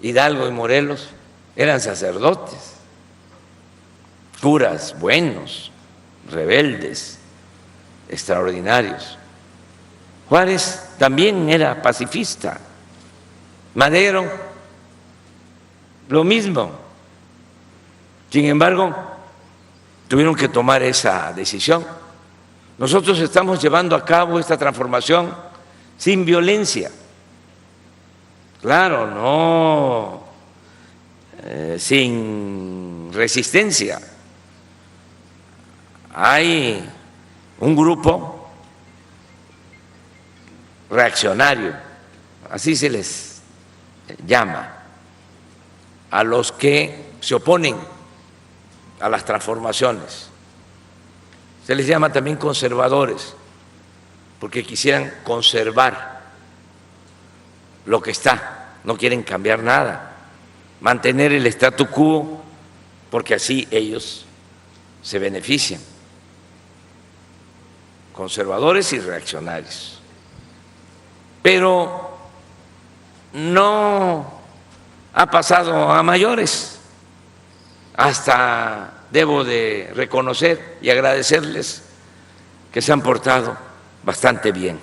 Hidalgo y Morelos eran sacerdotes, curas buenos, rebeldes, extraordinarios. Juárez también era pacifista. Madero, lo mismo. Sin embargo, tuvieron que tomar esa decisión. Nosotros estamos llevando a cabo esta transformación sin violencia. Claro, no sin resistencia. Hay un grupo reaccionario, así se les llama, a los que se oponen a las transformaciones. Se les llama también conservadores, porque quisieran conservar lo que está, no quieren cambiar nada, mantener el statu quo, porque así ellos se benefician. Conservadores y reaccionarios. Pero no ha pasado a mayores. Hasta debo de reconocer y agradecerles que se han portado bastante bien,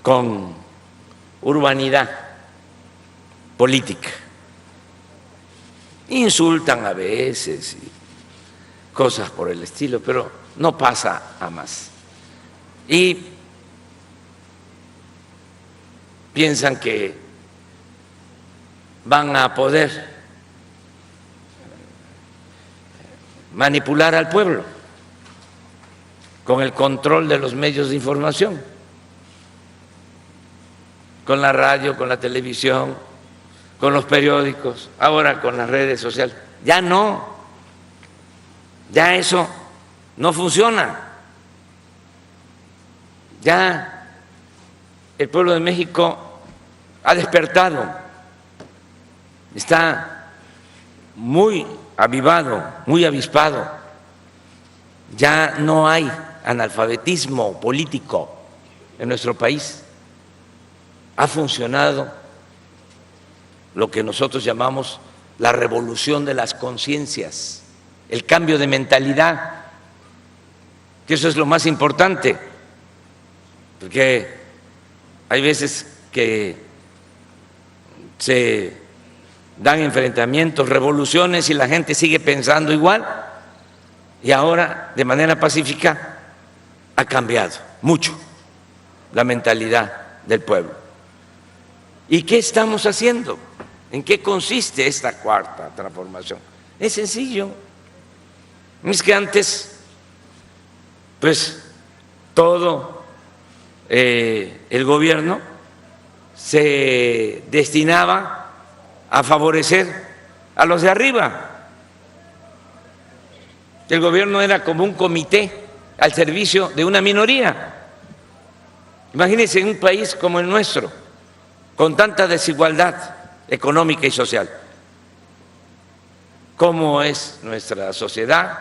con urbanidad política. Insultan a veces y cosas por el estilo, pero no pasa a más. Y piensan que van a poder manipular al pueblo con el control de los medios de información, con la radio, con la televisión, con los periódicos, ahora con las redes sociales. Ya no, ya eso no funciona. Ya el pueblo de México ha despertado, está muy avivado, muy avispado. Ya no hay analfabetismo político en nuestro país. Ha funcionado lo que nosotros llamamos la revolución de las conciencias, el cambio de mentalidad, que eso es lo más importante, porque hay veces que se dan enfrentamientos, revoluciones y la gente sigue pensando igual, y ahora de manera pacífica ha cambiado mucho la mentalidad del pueblo. ¿Y qué estamos haciendo? ¿En qué consiste esta cuarta transformación? Es sencillo. Es que antes, pues, todo el gobierno se destinaba a favorecer a los de arriba. El gobierno era como un comité al servicio de una minoría. Imagínense en un país como el nuestro, con tanta desigualdad económica y social. ¿Cómo es nuestra sociedad?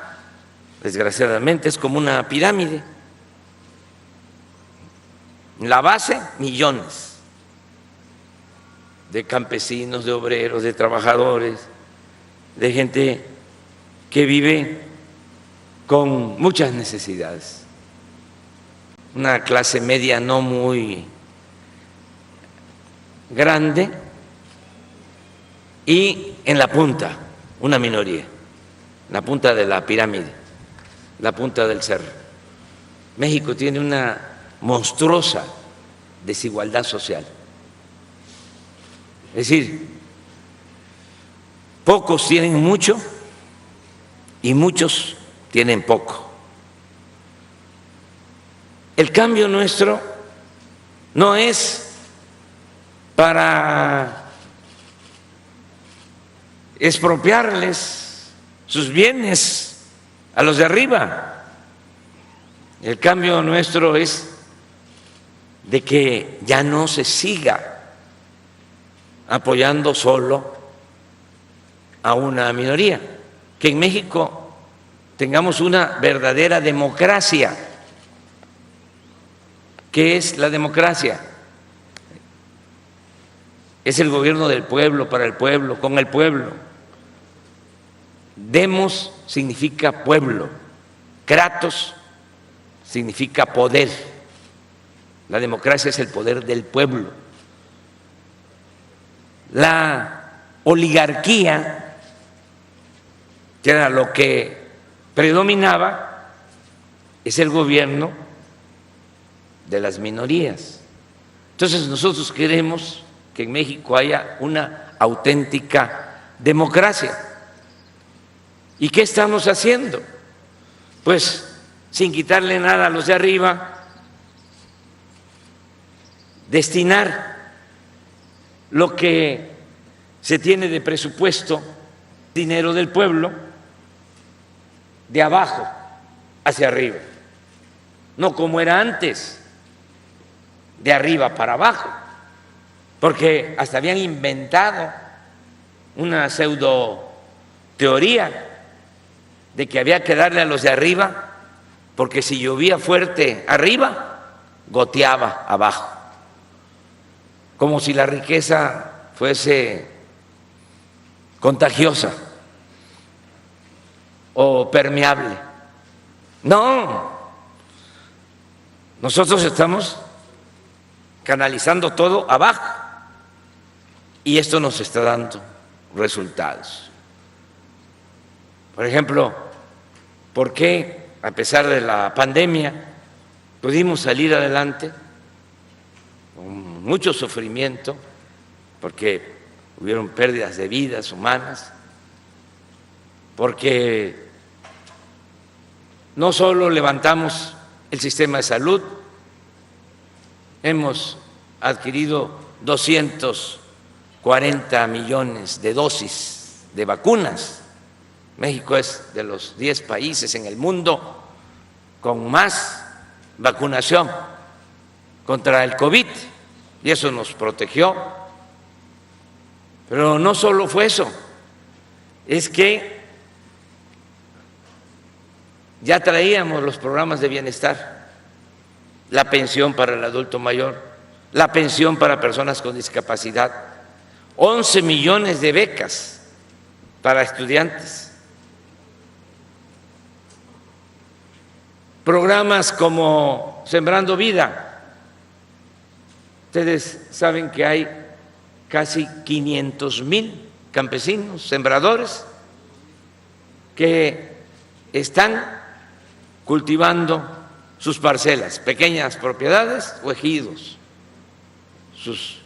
Desgraciadamente es como una pirámide. En la base, millones de campesinos, de obreros, de trabajadores, de gente que vive con muchas necesidades. Una clase media no muy grande y en la punta, una minoría, la punta de la pirámide, la punta del cerro. México tiene una monstruosa desigualdad social. Es decir, pocos tienen mucho y muchos tienen poco. El cambio nuestro no es para expropiarles sus bienes a los de arriba. El cambio nuestro es de que ya no se siga apoyando solo a una minoría, que en México tengamos una verdadera democracia. ¿Qué es la democracia? es el gobierno del pueblo, para el pueblo, con el pueblo. Demos significa pueblo, kratos significa poder. La democracia es el poder del pueblo. La oligarquía, que era lo que predominaba, es el gobierno de las minorías. Entonces nosotros queremos que en México haya una auténtica democracia. ¿Y qué estamos haciendo? Pues sin quitarle nada a los de arriba, destinar lo que se tiene de presupuesto, dinero del pueblo, de abajo hacia arriba, no como era antes, de arriba para abajo, porque hasta habían inventado una pseudo teoría de que había que darle a los de arriba, porque si llovía fuerte arriba, goteaba abajo, como si la riqueza fuese contagiosa o permeable. No, nosotros estamos canalizando todo abajo y esto nos está dando resultados. Por ejemplo, ¿por qué a pesar de la pandemia pudimos salir adelante con mucho sufrimiento? Porque hubieron pérdidas de vidas humanas, porque no solo levantamos el sistema de salud, hemos adquirido 240 millones de dosis de vacunas. México es de los 10 países en el mundo con más vacunación contra el COVID y eso nos protegió. Pero no solo fue eso, es que ya traíamos los programas de bienestar, la pensión para el adulto mayor, la pensión para personas con discapacidad, 11 millones de becas para estudiantes, programas como Sembrando Vida. Ustedes saben que hay casi 500,000 campesinos, sembradores, que están cultivando sus parcelas, pequeñas propiedades o ejidos, sus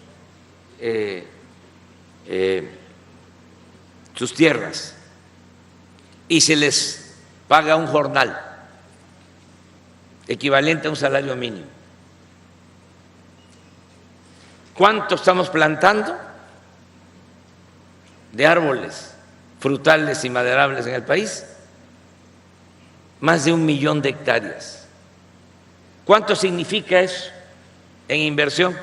tierras, y se les paga un jornal equivalente a un salario mínimo. ¿Cuánto estamos plantando de árboles frutales y maderables en el país? Más de 1 millón de hectáreas. ¿Cuánto significa eso en inversión?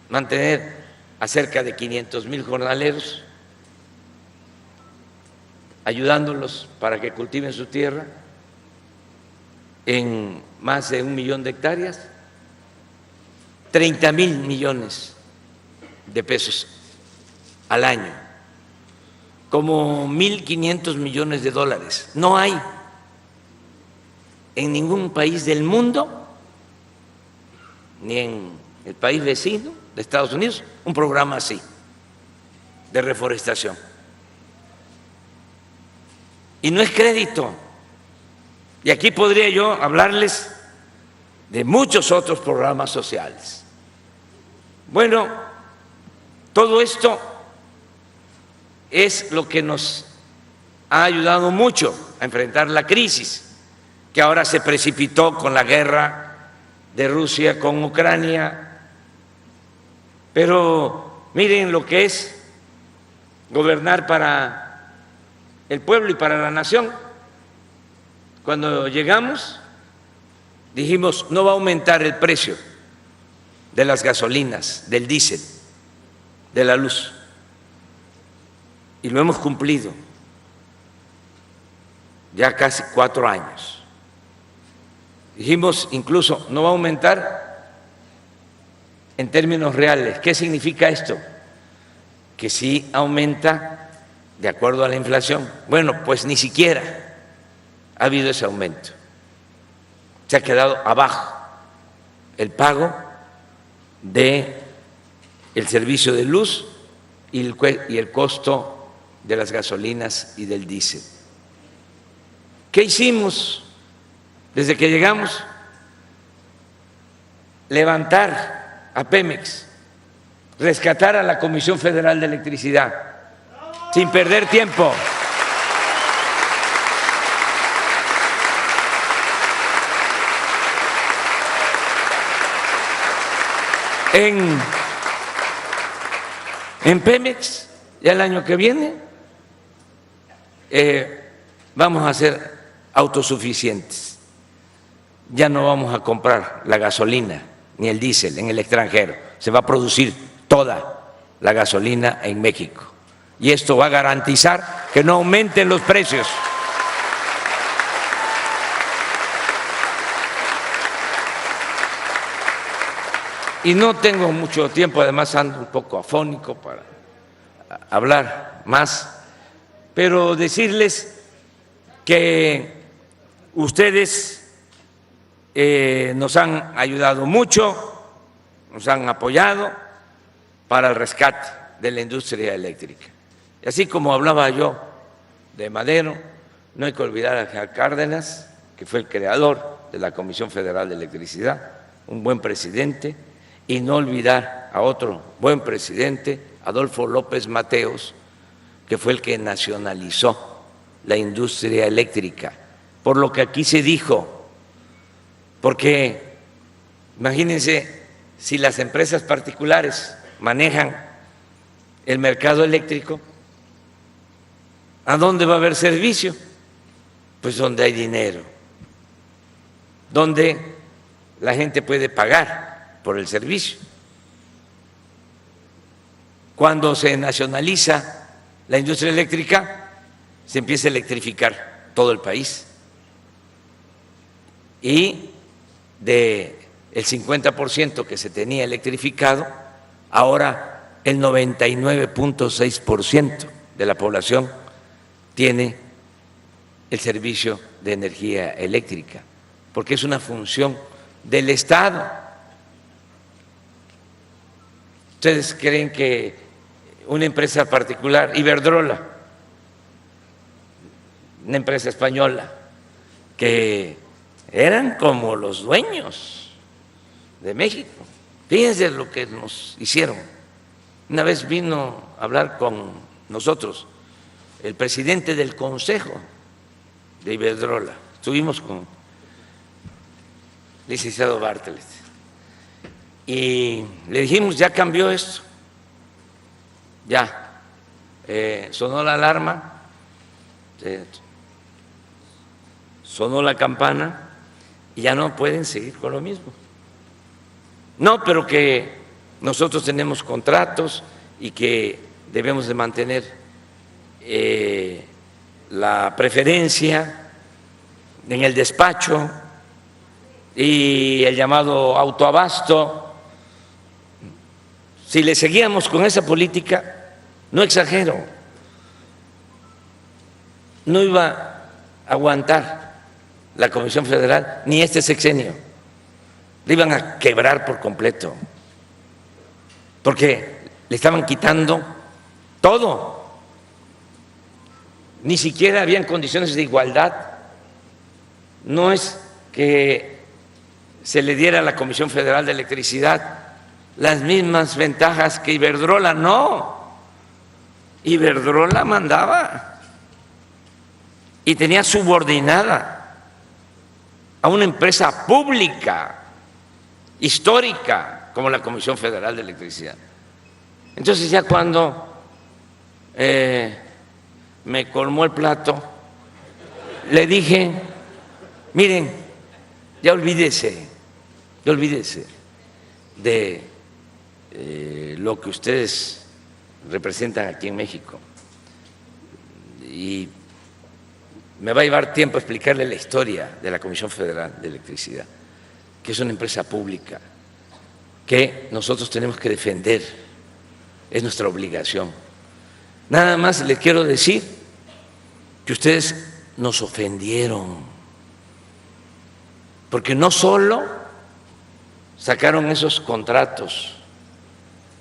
Mantener a cerca de 500,000 jornaleros, ayudándolos para que cultiven su tierra en más de 1 millón de hectáreas, 30,000 millones de pesos al año, como 1.500 millones de dólares. No hay en ningún país del mundo, ni en el país vecino de Estados Unidos, un programa así de reforestación. Y no es crédito. Y aquí podría yo hablarles de muchos otros programas sociales. Bueno, todo esto es lo que nos ha ayudado mucho a enfrentar la crisis, que ahora se precipitó con la guerra de Rusia con Ucrania. Pero miren lo que es gobernar para el pueblo y para la nación. Cuando llegamos, dijimos, no va a aumentar el precio de las gasolinas, del diésel, de la luz. Y lo hemos cumplido ya casi 4 años. Dijimos incluso, no va a aumentar en términos reales, ¿qué significa esto? Que sí aumenta de acuerdo a la inflación. Bueno, pues ni siquiera ha habido ese aumento. Se ha quedado abajo el pago del servicio de luz y el costo de las gasolinas y del diésel. ¿Qué hicimos desde que llegamos? Levantar a Pemex, rescatar a la Comisión Federal de Electricidad, sin perder tiempo. En Pemex, ya el año que viene, vamos a ser autosuficientes. Ya no vamos a comprar la gasolina ni el diésel en el extranjero. Se va a producir toda la gasolina en México. Y esto va a garantizar que no aumenten los precios. Y no tengo mucho tiempo, además ando un poco afónico para hablar más, pero decirles que ustedes nos han ayudado mucho, nos han apoyado para el rescate de la industria eléctrica. Y así como hablaba yo de Madero, no hay que olvidar a General Cárdenas, que fue el creador de la Comisión Federal de Electricidad, un buen presidente, y no olvidar a otro buen presidente, Adolfo López Mateos, que fue el que nacionalizó la industria eléctrica, por lo que aquí se dijo, porque imagínense si las empresas particulares manejan el mercado eléctrico, ¿a dónde va a haber servicio? Pues donde hay dinero, donde la gente puede pagar por el servicio. Cuando se nacionaliza la industria eléctrica, se empieza a electrificar todo el país. Y del 50% que se tenía electrificado, ahora el 99.6% de la población tiene el servicio de energía eléctrica, porque es una función del Estado. ¿Ustedes creen que una empresa particular, Iberdrola, una empresa española, que eran como los dueños de México? Fíjense lo que nos hicieron. Una vez vino a hablar con nosotros el presidente del consejo de Iberdrola. Estuvimos con el licenciado Bartlett. Y le dijimos, ya cambió esto, ya sonó la alarma, sonó la campana y ya no pueden seguir con lo mismo. No, pero que nosotros tenemos contratos y que debemos de mantener la preferencia en el despacho y el llamado autoabasto. Si le seguíamos con esa política, no exagero, no iba a aguantar la Comisión Federal ni este sexenio, le iban a quebrar por completo, porque le estaban quitando todo, ni siquiera habían condiciones de igualdad. No es que se le diera a la Comisión Federal de Electricidad las mismas ventajas que Iberdrola, no. Iberdrola mandaba y tenía subordinada a una empresa pública, histórica, como la Comisión Federal de Electricidad. Entonces ya cuando me colmó el plato, le dije, miren, ya olvídese de lo que ustedes representan aquí en México, y me va a llevar tiempo explicarle la historia de la Comisión Federal de Electricidad, que es una empresa pública que nosotros tenemos que defender, es nuestra obligación. Nada más les quiero decir que ustedes nos ofendieron, porque no solo sacaron esos contratos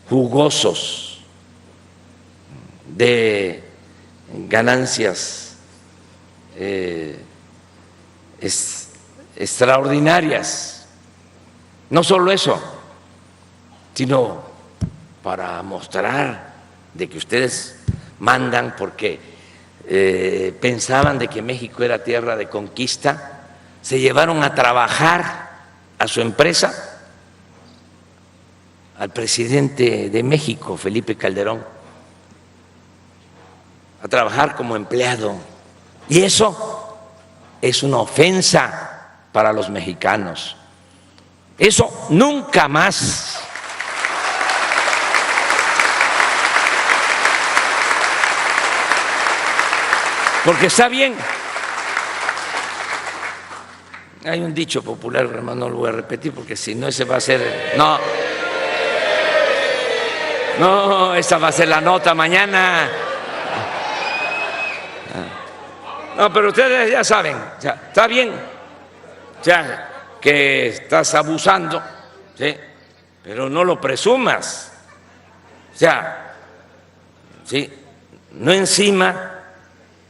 jugosos de ganancias extraordinarias, no solo eso, sino para mostrar de que ustedes mandan porque pensaban de que México era tierra de conquista, se llevaron a trabajar a su empresa al presidente de México, Felipe Calderón, a trabajar como empleado. Y eso es una ofensa para los mexicanos. Eso nunca más. Porque está bien. Hay un dicho popular, hermano, no lo voy a repetir porque si no ese va a ser... No, esa va a ser la nota mañana. No, pero ustedes ya saben, ya, está bien, ya que estás abusando, ¿sí? Pero no lo presumas, o sea, ¿sí? No encima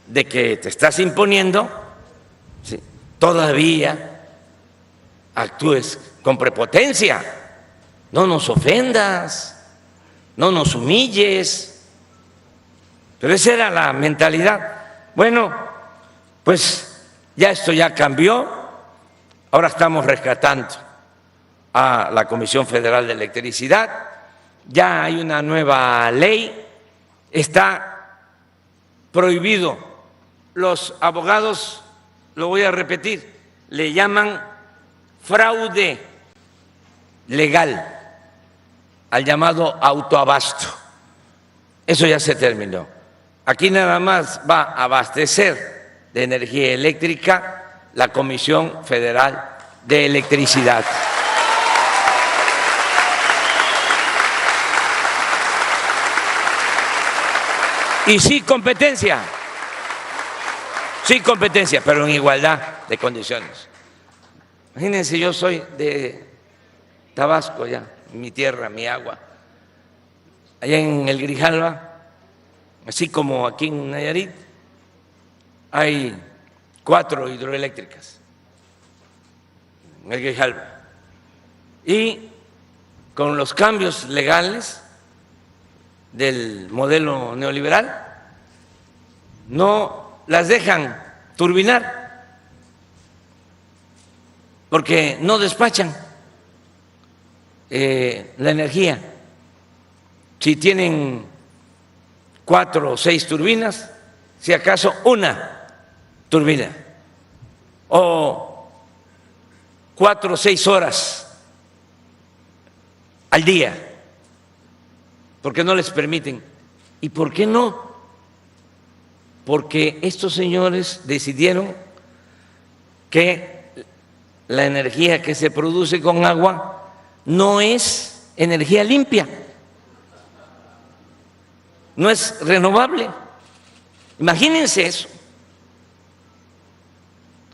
de que te estás imponiendo, ¿sí? Todavía actúes con prepotencia, no nos ofendas. No nos humilles, pero esa era la mentalidad. Bueno, pues ya esto ya cambió, ahora estamos rescatando a la Comisión Federal de Electricidad, ya hay una nueva ley, está prohibido, los abogados, lo voy a repetir, le llaman fraude legal al llamado autoabasto. Eso ya se terminó. Aquí nada más va a abastecer de energía eléctrica la Comisión Federal de Electricidad. Y sí competencia, pero en igualdad de condiciones. Imagínense, yo soy de Tabasco ya, mi tierra, mi agua. Allá en el Grijalva, así como aquí en Nayarit, hay 4 hidroeléctricas en el Grijalva. Y con los cambios legales del modelo neoliberal, no las dejan turbinar porque no despachan la energía. Si tienen 4 o 6 turbinas, si acaso una turbina, o 4 o 6 horas al día, porque no les permiten. ¿Y por qué no? Porque estos señores decidieron que la energía que se produce con agua no es energía limpia, no es renovable. Imagínense eso.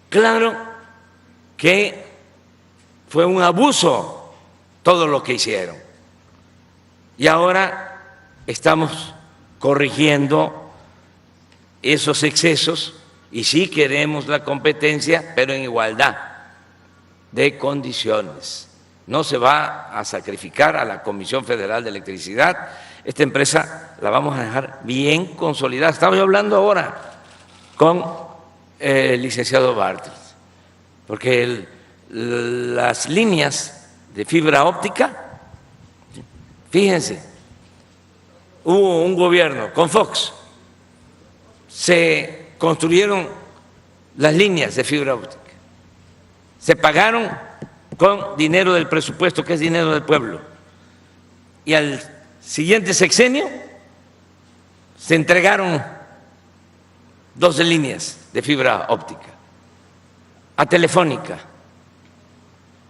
Claro que fue un abuso todo lo que hicieron. Y ahora estamos corrigiendo esos excesos y sí queremos la competencia, pero en igualdad de condiciones. No se va a sacrificar a la Comisión Federal de Electricidad. Esta empresa la vamos a dejar bien consolidada. Estaba yo hablando ahora con el licenciado Bartlett, porque las líneas de fibra óptica, fíjense, hubo un gobierno con Fox, se construyeron las líneas de fibra óptica, se pagaron con dinero del presupuesto, que es dinero del pueblo, y al siguiente sexenio se entregaron 12 líneas de fibra óptica a Telefónica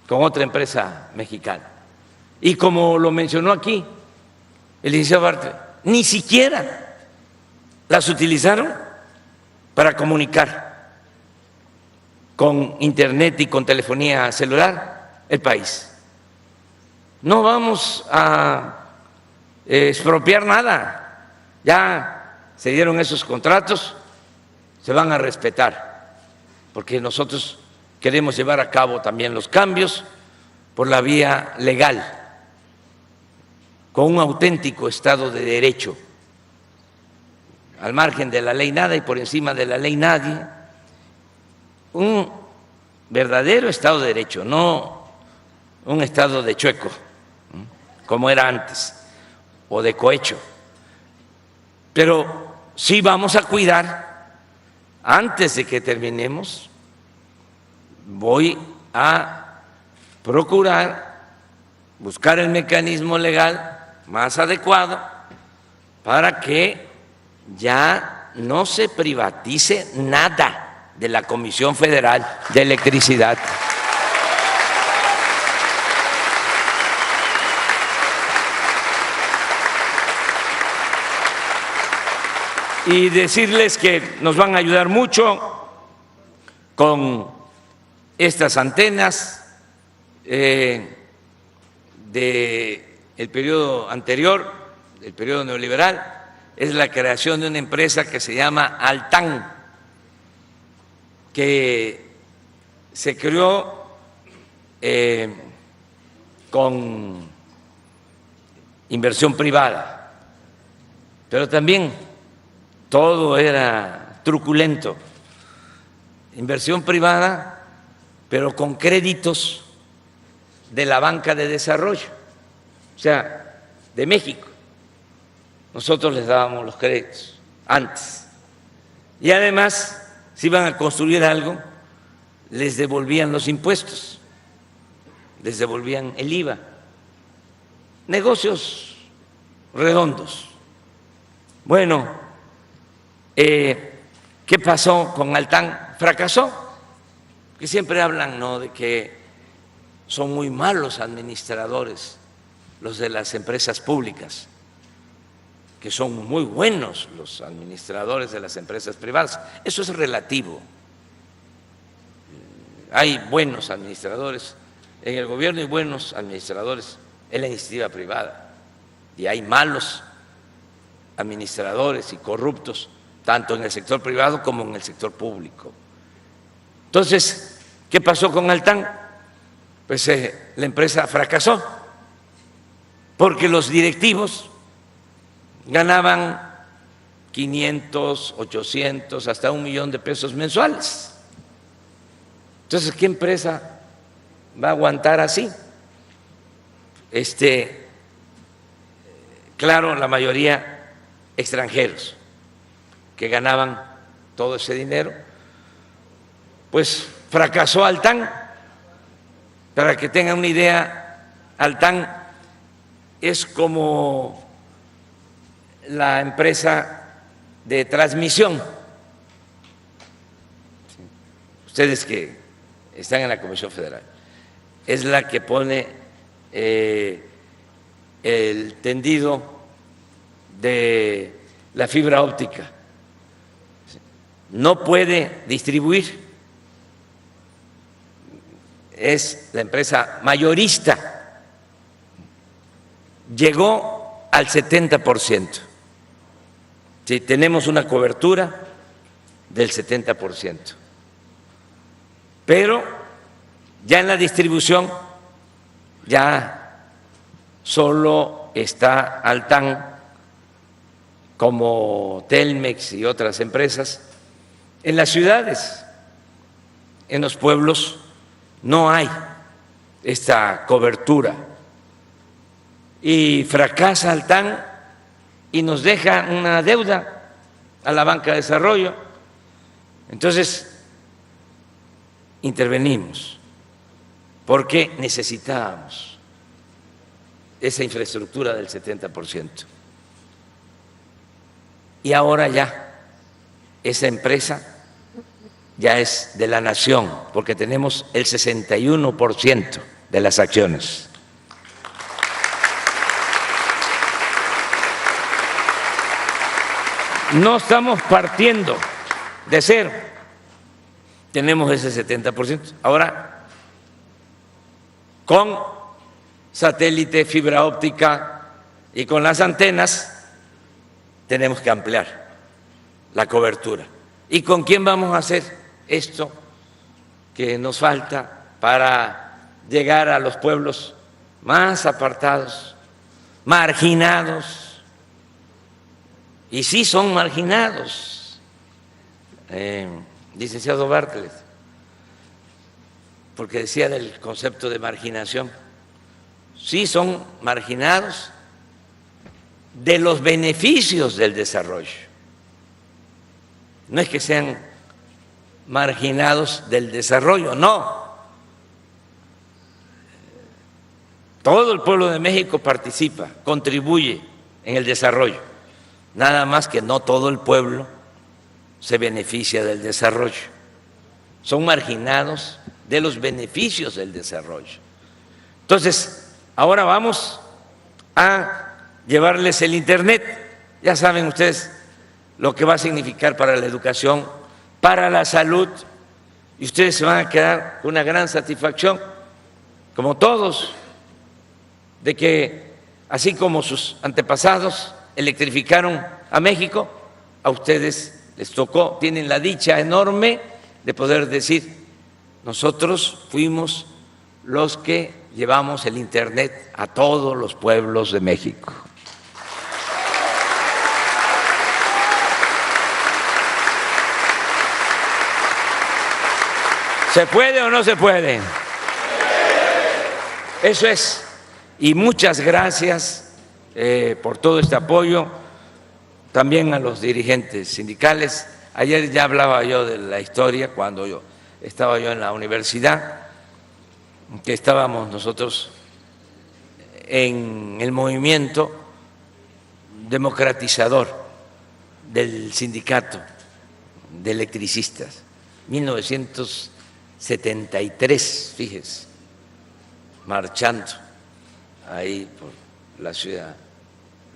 con otra empresa mexicana. Y como lo mencionó aquí el licenciado Bartlett, ni siquiera las utilizaron para comunicar con internet y con telefonía celular el país. No vamos a expropiar nada, ya se dieron esos contratos, se van a respetar, porque nosotros queremos llevar a cabo también los cambios por la vía legal, con un auténtico Estado de Derecho, al margen de la ley nada y por encima de la ley nadie, un verdadero Estado de Derecho, no un Estado de chueco, como era antes, o de cohecho. Pero sí vamos a cuidar, antes de que terminemos, voy a procurar buscar el mecanismo legal más adecuado para que ya no se privatice nada de la Comisión Federal de Electricidad. Y decirles que nos van a ayudar mucho con estas antenas del periodo anterior, del periodo neoliberal, es la creación de una empresa que se llama Altán, que se creó con inversión privada, pero también todo era truculento, inversión privada, pero con créditos de la banca de desarrollo, o sea, de México. Nosotros les dábamos los créditos antes. Y además, si iban a construir algo, les devolvían los impuestos, les devolvían el IVA. Negocios redondos. Bueno, ¿qué pasó con Altán? Fracasó. Que siempre hablan, ¿no?, de que son muy malos administradores los de las empresas públicas, que son muy buenos los administradores de las empresas privadas. Eso es relativo. Hay buenos administradores en el gobierno y buenos administradores en la iniciativa privada. Y hay malos administradores y corruptos, tanto en el sector privado como en el sector público. Entonces, ¿qué pasó con Altán? Pues la empresa fracasó, porque los directivos ganaban 500, 800, hasta 1 millón de pesos mensuales. Entonces, ¿qué empresa va a aguantar así? Claro, la mayoría extranjeros que ganaban todo ese dinero. Pues fracasó Altán. Para que tengan una idea, Altán es como la empresa de transmisión. Ustedes que están en la Comisión Federal, es la que pone el tendido de la fibra óptica. No puede distribuir. Es la empresa mayorista, llegó al 70%. Sí, tenemos una cobertura del 70%, pero ya en la distribución ya solo está Altán, como Telmex y otras empresas. En las ciudades, en los pueblos, no hay esta cobertura y fracasa Altán y nos deja una deuda a la banca de desarrollo. Entonces, intervenimos porque necesitábamos esa infraestructura del 70%. Y ahora ya esa empresa ya es de la nación, porque tenemos el 61% de las acciones. no estamos partiendo de cero. Tenemos ese 70%. Ahora, con satélite, fibra óptica y con las antenas, tenemos que ampliar la cobertura. ¿Y con quién vamos a hacer esto que nos falta para llegar a los pueblos más apartados, marginados? Y sí son marginados, licenciado Bartlett, porque decía del concepto de marginación. Sí son marginados de los beneficios del desarrollo. No es que sean marginados del desarrollo, no. Todo el pueblo de México participa, contribuye en el desarrollo. Nada más que no todo el pueblo se beneficia del desarrollo. Son marginados de los beneficios del desarrollo. Entonces, ahora vamos a llevarles el Internet. Ya saben ustedes lo que va a significar para la educación, para la salud, y ustedes se van a quedar con una gran satisfacción, como todos, de que así como sus antepasados electrificaron a México, a ustedes les tocó, tienen la dicha enorme de poder decir, nosotros fuimos los que llevamos el Internet a todos los pueblos de México. ¿Se puede o no se puede? Eso es. Y muchas gracias por todo este apoyo, también a los dirigentes sindicales. Ayer ya hablaba yo de la historia cuando estaba yo en la universidad, que estábamos nosotros en el movimiento democratizador del sindicato de electricistas, 1973, fíjese, marchando ahí por la Ciudad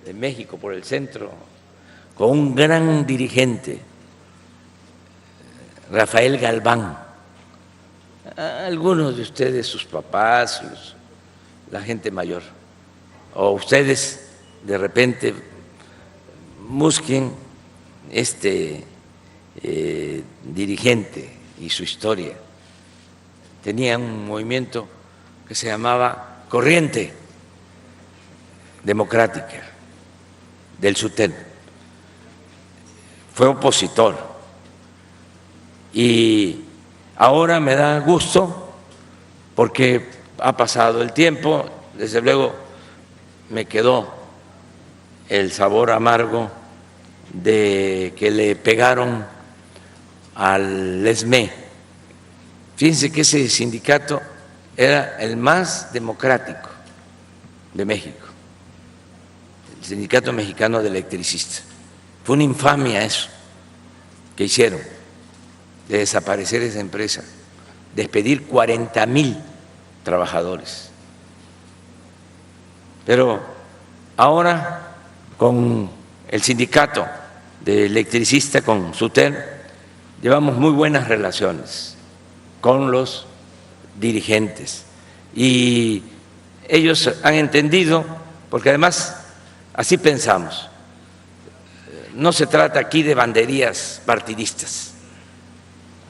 de México, por el centro, con un gran dirigente, Rafael Galván. Algunos de ustedes, sus papás, la gente mayor, o ustedes de repente busquen este dirigente y su historia. Tenía un movimiento que se llamaba Corriente Democrática del SUTEN. Fue opositor y ahora me da gusto porque ha pasado el tiempo, desde luego me quedó el sabor amargo de que le pegaron al ESME. Fíjense que ese sindicato era el más democrático de México, el Sindicato Mexicano de Electricistas. Fue una infamia eso que hicieron, de desaparecer esa empresa, despedir 40,000 trabajadores. Pero ahora con el sindicato de electricistas, con SUTEN, llevamos muy buenas relaciones con los dirigentes y ellos han entendido, porque además así pensamos, no se trata aquí de banderías partidistas,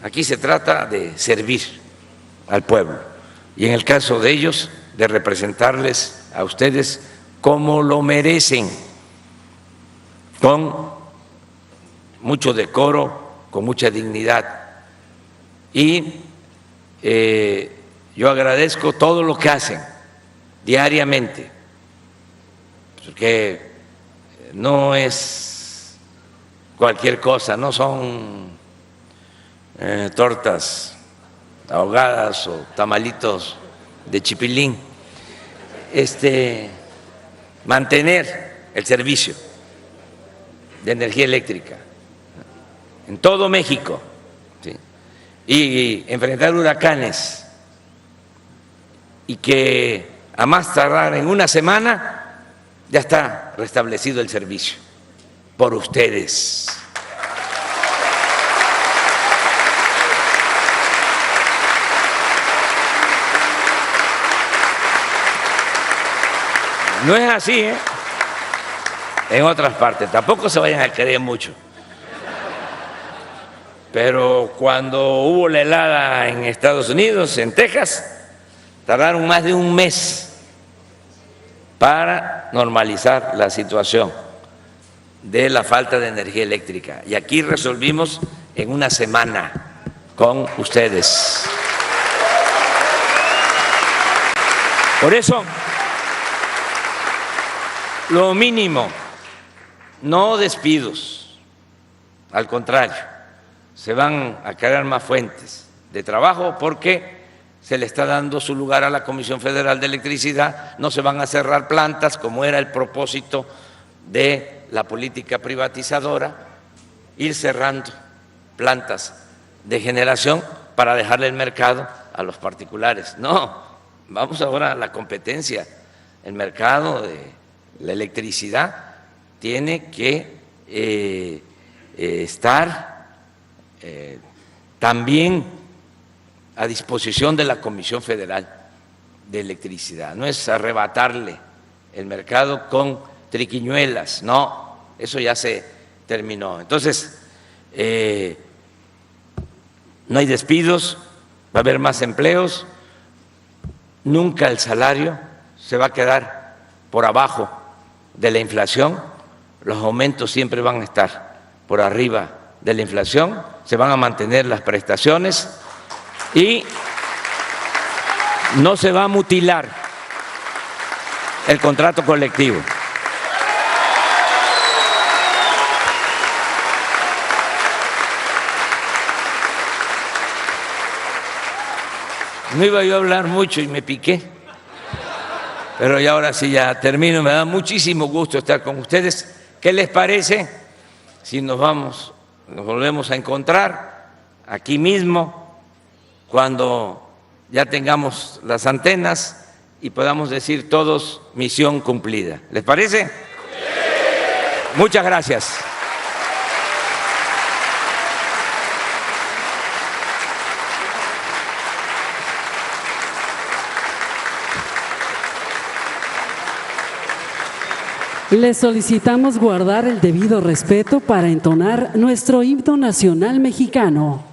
aquí se trata de servir al pueblo y en el caso de ellos de representarles a ustedes como lo merecen, con mucho decoro, con mucha dignidad. Y yo agradezco todo lo que hacen diariamente, porque no es cualquier cosa, no son tortas ahogadas o tamalitos de chipilín. Mantener el servicio de energía eléctrica en todo México, ¿sí? Y enfrentar huracanes y que a más tardar en una semana ya está restablecido el servicio por ustedes. No es así, ¿eh? En otras partes. Tampoco se vayan a creer mucho. Pero cuando hubo la helada en Estados Unidos, en Texas, tardaron más de un mes para normalizar la situación de la falta de energía eléctrica. Y aquí resolvimos en una semana con ustedes. Por eso, lo mínimo, no despidos, al contrario, se van a crear más fuentes de trabajo porque se le está dando su lugar a la Comisión Federal de Electricidad, no se van a cerrar plantas como era el propósito de la política privatizadora, ir cerrando plantas de generación para dejarle el mercado a los particulares. No, vamos ahora a la competencia. El mercado de la electricidad tiene que estar también a disposición de la Comisión Federal de Electricidad. No es arrebatarle el mercado con triquiñuelas, no, eso ya se terminó. Entonces, no hay despidos, va a haber más empleos, nunca el salario se va a quedar por abajo de la inflación, los aumentos siempre van a estar por arriba de la inflación, se van a mantener las prestaciones y no se va a mutilar el contrato colectivo. No iba yo a hablar mucho y me piqué, pero ya ahora sí ya termino. Me da muchísimo gusto estar con ustedes. ¿Qué les parece si nos volvemos a encontrar aquí mismo cuando ya tengamos las antenas y podamos decir todos misión cumplida? ¿Les parece? Sí. Muchas gracias. Les solicitamos guardar el debido respeto para entonar nuestro himno nacional mexicano.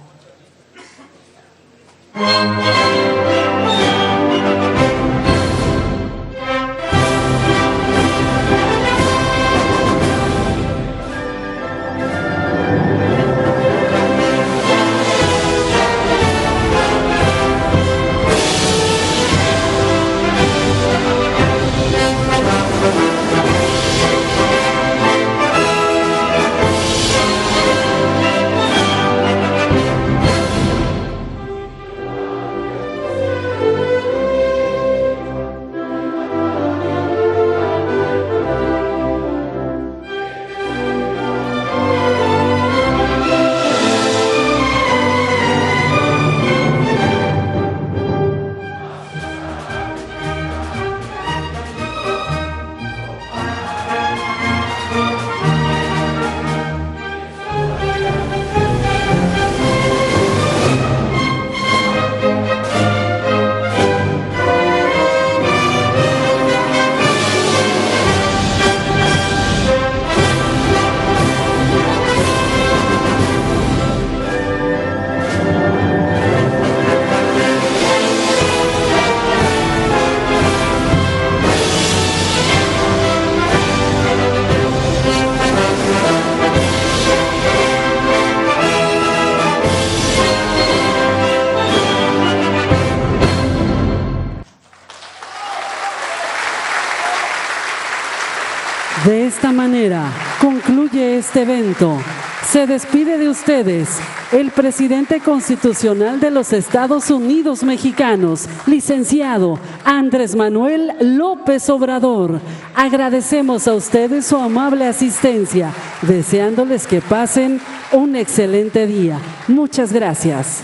De esta manera concluye este evento. Se despide de ustedes el presidente constitucional de los Estados Unidos mexicanos, licenciado Andrés Manuel López Obrador. Agradecemos a ustedes su amable asistencia, deseándoles que pasen un excelente día. Muchas gracias.